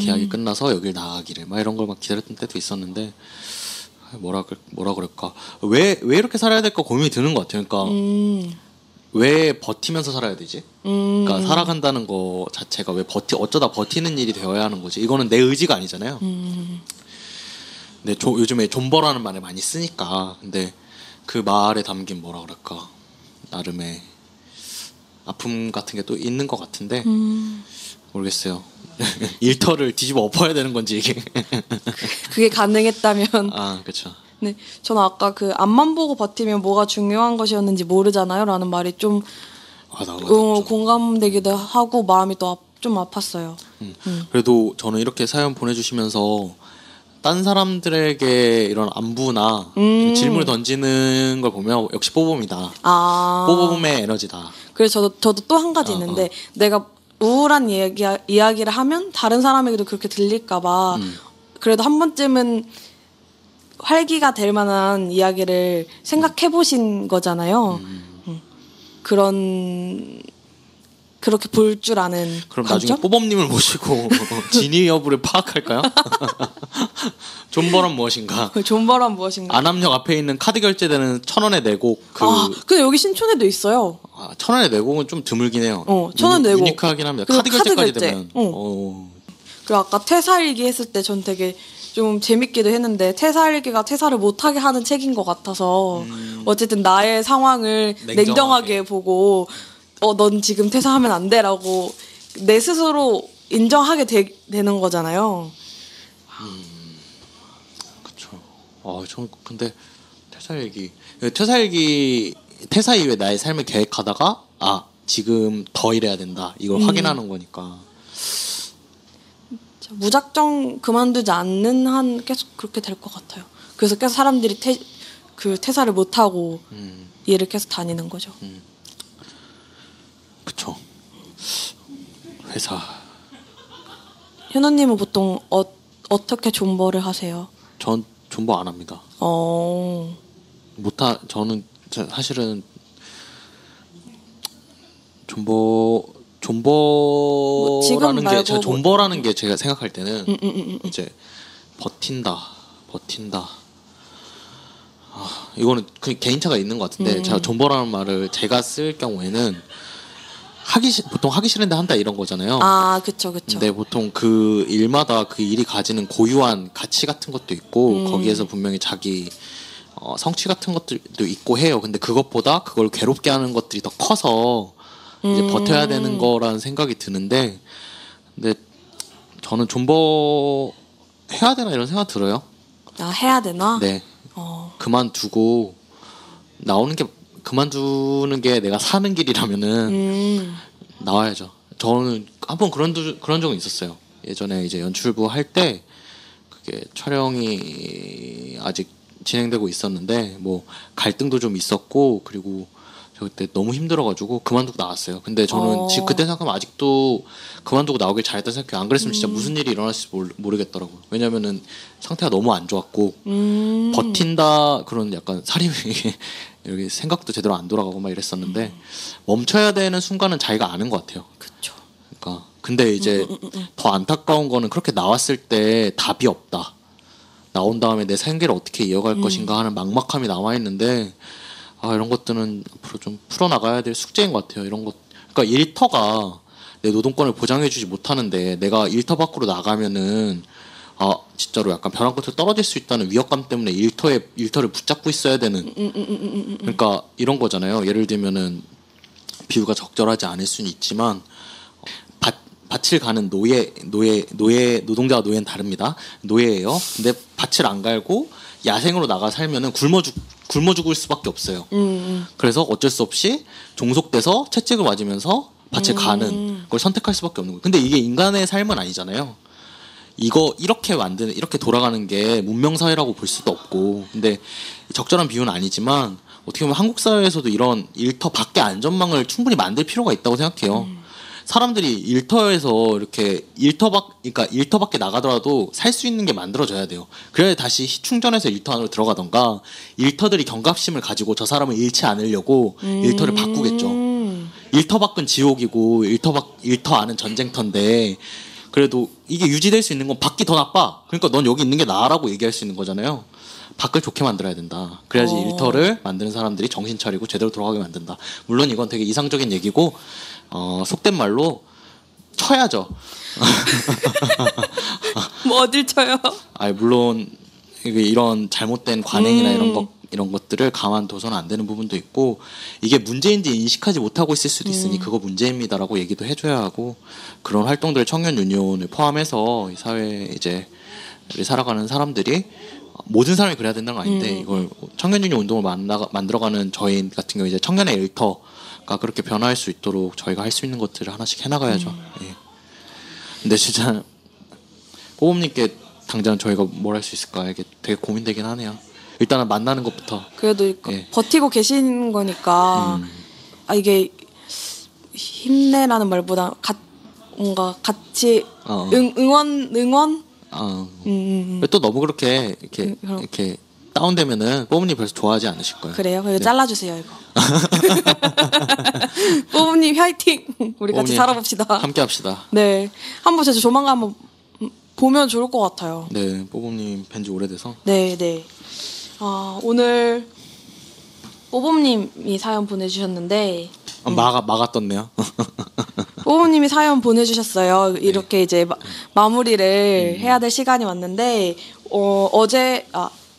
계약이 끝나서 여길 나가기를 막 이런 걸 막 기다렸던 때도 있었는데 뭐라 그럴까 왜 이렇게 살아야 될까 고민이 드는 것 같아요. 그러니까 왜 버티면서 살아야 되지? 그러니까 살아간다는 거 자체가 왜 어쩌다 버티는 일이 되어야 하는 거지? 이거는 내 의지가 아니잖아요. 근데 요즘에 존버라는 말을 많이 쓰니까 근데 그 말에 담긴 뭐라 그럴까 나름의 아픔 같은 게 또 있는 것 같은데 모르겠어요. 일터를 뒤집어 엎어야 되는 건지 이게 그게 가능했다면. 그렇죠. 네, 저는 아까 그 앞만 보고 버티면 뭐가 중요한 것이었는지 모르잖아요라는 말이 좀 공감되기도 하고 마음이 또 좀 아팠어요. 그래도 저는 이렇게 사연 보내주시면서 딴 사람들에게 이런 안부나 질문을 던지는 걸 보면 역시 뽀봄이다. 뽀봄의 에너지다. 그래서 저도 또 한 가지 있는데 내가 우울한 이야기를 하면 다른 사람에게도 그렇게 들릴까봐 그래도 한 번쯤은 활기가 될 만한 이야기를 생각해 보신 거잖아요. 그렇게 볼 줄 아는. 그럼 관점? 나중에 뽀범님을 모시고 진위 여부를 파악할까요? 존버란 무엇인가? 존버란 무엇인가? 안압력 앞에 있는 카드 결제되는 1,000원의 내곡 근데 여기 신촌에도 있어요. 1,000원의 내곡은 좀 드물긴 해요. 1,000원 내곡. 유니크하긴 합니다. 카드 결제까지 결제. 되면. 그리고 아까 퇴사일기 했을 때 전 되게 좀 재밌기도 했는데 퇴사일기가 퇴사를 못하게 하는 책인 것 같아서 어쨌든 나의 상황을 냉정하게 보고 넌 지금 퇴사하면 안 돼라고 내 스스로 인정하게 되는 거잖아요. 그렇죠. 전 근데 퇴사 이후에 나의 삶을 계획하다가 지금 더 일해야 된다 이걸 확인하는 거니까. 무작정 그만두지 않는 한 계속 그렇게 될 것 같아요. 그래서 계속 사람들이 퇴사를 못 하고 일을 계속 다니는 거죠. 그쵸. 회사. 현우님은 보통 어떻게 존버를 하세요? 전 존버 안 합니다. 저는 사실은 존버라는 게 제가 존버라는 게 제가 생각할 때는 이제 버틴다. 이거는 그 개인차가 있는 것 같은데 제가 존버라는 말을 제가 쓸 경우에는 보통 하기 싫은데 한다 이런 거잖아요. 그쵸. 근데 보통 그 일마다 그 일이 가지는 고유한 가치 같은 것도 있고 거기에서 분명히 자기 성취 같은 것들도 있고 해요. 근데 그것보다 그걸 괴롭게 하는 것들이 더 커서 이제 버텨야 되는 거라는 생각이 드는데, 근데 저는 존버 해야 되나 이런 생각 들어요. 해야 되나? 네. 그만두고 그만두는 게 내가 사는 길이라면은 나와야죠. 저는 한번 그런 적은 있었어요. 예전에 이제 연출부 할 때 그게 촬영이 아직 진행되고 있었는데 뭐 갈등도 좀 있었고 그리고 저 그때 너무 힘들어가지고 그만두고 나왔어요. 근데 저는 지금 그때 생각하면 아직도 그만두고 나오길 잘했다 생각해요. 안 그랬으면 진짜 무슨 일이 일어날지 모르겠더라고요. 왜냐면은 상태가 너무 안 좋았고 버틴다 그런 약간 사림이 여기 생각도 제대로 안 돌아가고 막 이랬었는데 멈춰야 되는 순간은 자기가 아는 것 같아요. 그렇죠. 그러니까 근데 이제 더 안타까운 거는 그렇게 나왔을 때 답이 없다. 나온 다음에 내 생계를 어떻게 이어갈 것인가 하는 막막함이 남아 있는데 이런 것들은 앞으로 좀 풀어나가야 될 숙제인 것 같아요. 이런 것, 그러니까 일터가 내 노동권을 보장해주지 못하는데 내가 일터 밖으로 나가면은 진짜로 약간 벼랑 끝으로 떨어질 수 있다는 위협감 때문에 일터를 붙잡고 있어야 되는. 그러니까 이런 거잖아요. 예를 들면은 비유가 적절하지 않을 수는 있지만 밭을 가는 노동자와 노예는 다릅니다. 노예예요. 근데 밭을 안 갈고 야생으로 나가 살면은 굶어 죽을 수밖에 없어요. 그래서 어쩔 수 없이 종속돼서 채찍을 맞으면서 밭을 가는 걸 선택할 수밖에 없는 거예요. 근데 이게 인간의 삶은 아니잖아요. 이렇게 돌아가는 게 문명 사회라고 볼 수도 없고, 근데 적절한 비유는 아니지만 어떻게 보면 한국 사회에서도 이런 일터 밖의 안전망을 충분히 만들 필요가 있다고 생각해요. 사람들이 일터에서 이렇게 그러니까 일터 밖에 나가더라도 살 수 있는 게 만들어져야 돼요. 그래야 다시 충전해서 일터 안으로 들어가던가, 일터들이 경각심을 가지고 저 사람을 잃지 않으려고 일터를 바꾸겠죠. 일터 밖은 지옥이고 일터 안은 전쟁터인데, 그래도 이게 유지될 수 있는 건 밖이 더 나빠. 그러니까 넌 여기 있는 게 나아라고 얘기할 수 있는 거잖아요. 밖을 좋게 만들어야 된다. 그래야지 일터를 만드는 사람들이 정신 차리고 제대로 돌아가게 만든다. 물론 이건 되게 이상적인 얘기고 속된 말로 쳐야죠. 뭐 어딜 쳐요? 물론 이런 잘못된 관행이나 이런 것들을 가만둬서는 안 되는 부분도 있고, 이게 문제인지 인식하지 못하고 있을 수도 있으니 그거 문제입니다라고 얘기도 해줘야 하고, 그런 활동들을 청년 유니온을 포함해서 이 사회에 이제 살아가는 사람들이, 모든 사람이 그래야 된다는 건 아닌데 이걸 청년 유니온 운동을 만들어가는 저희 같은 경우 이제 청년의 일터가 그렇게 변화할 수 있도록 저희가 할 수 있는 것들을 하나씩 해나가야죠. 예. 근데 진짜 뽀봄님께 당장 저희가 뭘 할 수 있을까, 이게 되게 고민되긴 하네요. 일단은 만나는 것부터. 그래도 버티고 계신 거니까 이게 힘내라는 말보다 뭔가 같이 응원. 또 너무 그렇게 이렇게 다운되면은 뽀봄님 별로 좋아하지 않으실 거예요. 그래요? 이거 잘라주세요 이거. 뽀봄님 화이팅. 우리 같이 살아봅시다. 함께합시다. 네, 한번 진짜 조만간 한번 보면 좋을 것 같아요. 네, 뽀봄님 뵌지 오래돼서. 네. 오늘 뽀봄님이 사연 보내주셨는데 마가 떴네요. 뽀봄님이 사연 보내주셨어요. 이렇게 이제 마무리를 해야 될 시간이 왔는데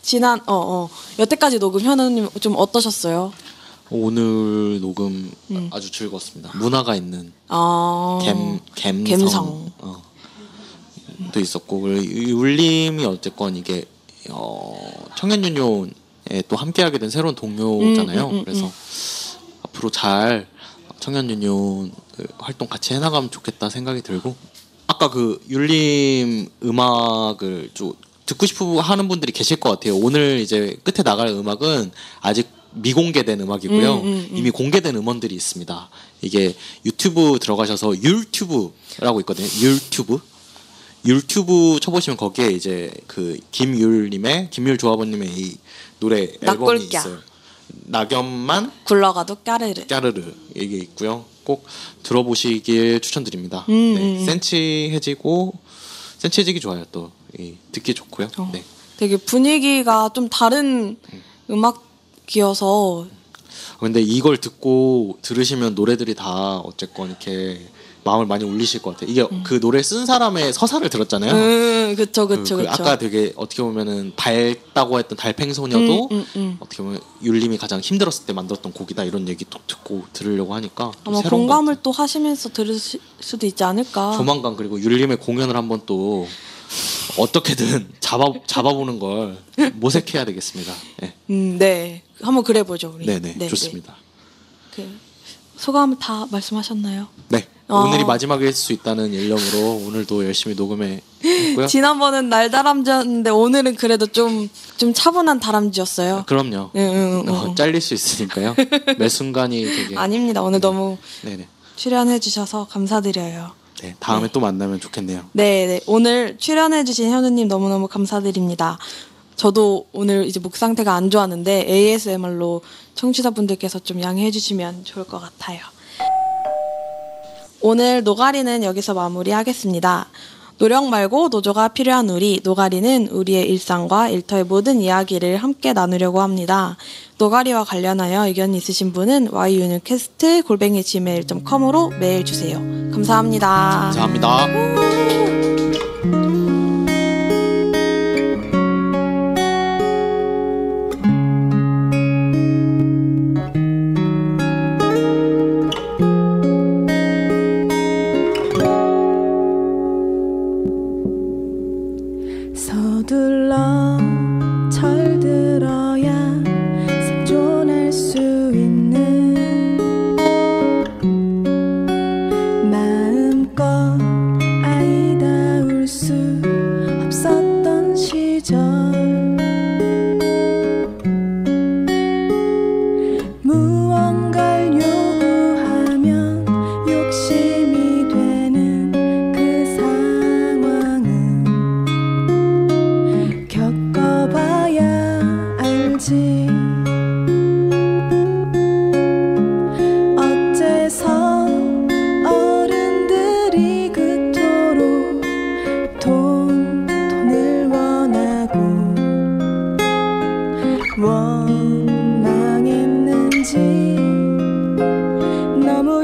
지난 여태까지 녹음 현우님 좀 어떠셨어요? 오늘 녹음 아주 즐거웠습니다. 문화가 있는 감성 도 있었고, 울림이 어쨌건 이게 청년 유니온에 또 함께하게 된 새로운 동료잖아요. 그래서 앞으로 잘 청년 유니온 활동 같이 해나가면 좋겠다 생각이 들고, 아까 그 율림 음악을 좀 듣고 싶어 하는 분들이 계실 것 같아요. 오늘 이제 끝에 나갈 음악은 아직 미공개된 음악이고요. 이미 공개된 음원들이 있습니다. 이게 유튜브 들어가셔서 율튜브라고 있거든요. 유튜브 쳐보시면 거기에 이제 그 김율 조합원님의 이 노래 앨범이 있어요. 낙엽만 굴러가도 까르르 이게 있고요. 꼭 들어보시길 추천드립니다. 네, 센치해지기 좋아요. 또 듣기 좋고요. 네. 되게 분위기가 좀 다른 음악이어서. 근데 이걸 듣고 들으시면 노래들이 다 어쨌건 이렇게 마음을 많이 울리실 것 같아요. 이게 그 노래 쓴 사람의 서사를 들었잖아요. 그쵸. 아까 되게 어떻게 보면은 밝다고 했던 달팽소녀도 어떻게 보면 율림이 가장 힘들었을 때 만들었던 곡이다 이런 얘기 또 듣고 들으려고 하니까 아마 공감을 또 하시면서 들으실 수도 있지 않을까. 조만간 그리고 율림의 공연을 한번 또 어떻게든 잡아보는 걸 모색해야 되겠습니다. 네. 네, 한번 그래보죠 우리. 네네, 좋습니다. 그 소감 다 말씀하셨나요? 네. 오늘이 마지막일 수 있다는 일념으로 오늘도 열심히 녹음해 했고요. 지난번은 날다람쥐였는데 오늘은 그래도 좀 차분한 다람쥐였어요. 그럼요. 잘릴 수 있으니까요. 매 순간이 되게 아닙니다. 오늘 너무 네네. 출연해 주셔서 감사드려요. 네, 다음에 또 만나면 좋겠네요. 네. 오늘 출연해 주신 현우님 너무너무 감사드립니다. 저도 오늘 이제 목 상태가 안 좋았는데 ASMR로 청취자분들께서 좀 양해해 주시면 좋을 것 같아요. 오늘 노가리는 여기서 마무리하겠습니다. 노력 말고 노조가 필요한 우리, 노가리는 우리의 일상과 일터의 모든 이야기를 함께 나누려고 합니다. 노가리와 관련하여 의견 있으신 분은 yunicast@gmail.com으로 메일 주세요. 감사합니다. 감사합니다. 서둘러 철들어야 생존할 수 있는 마음껏 아이다울 수 없었던 시절 무언가를 요구하면 욕심이 되는 그 상황은 겪어봐야 알지 어째서 어른들이 그토록 돈을 원하고 원망했는지 너무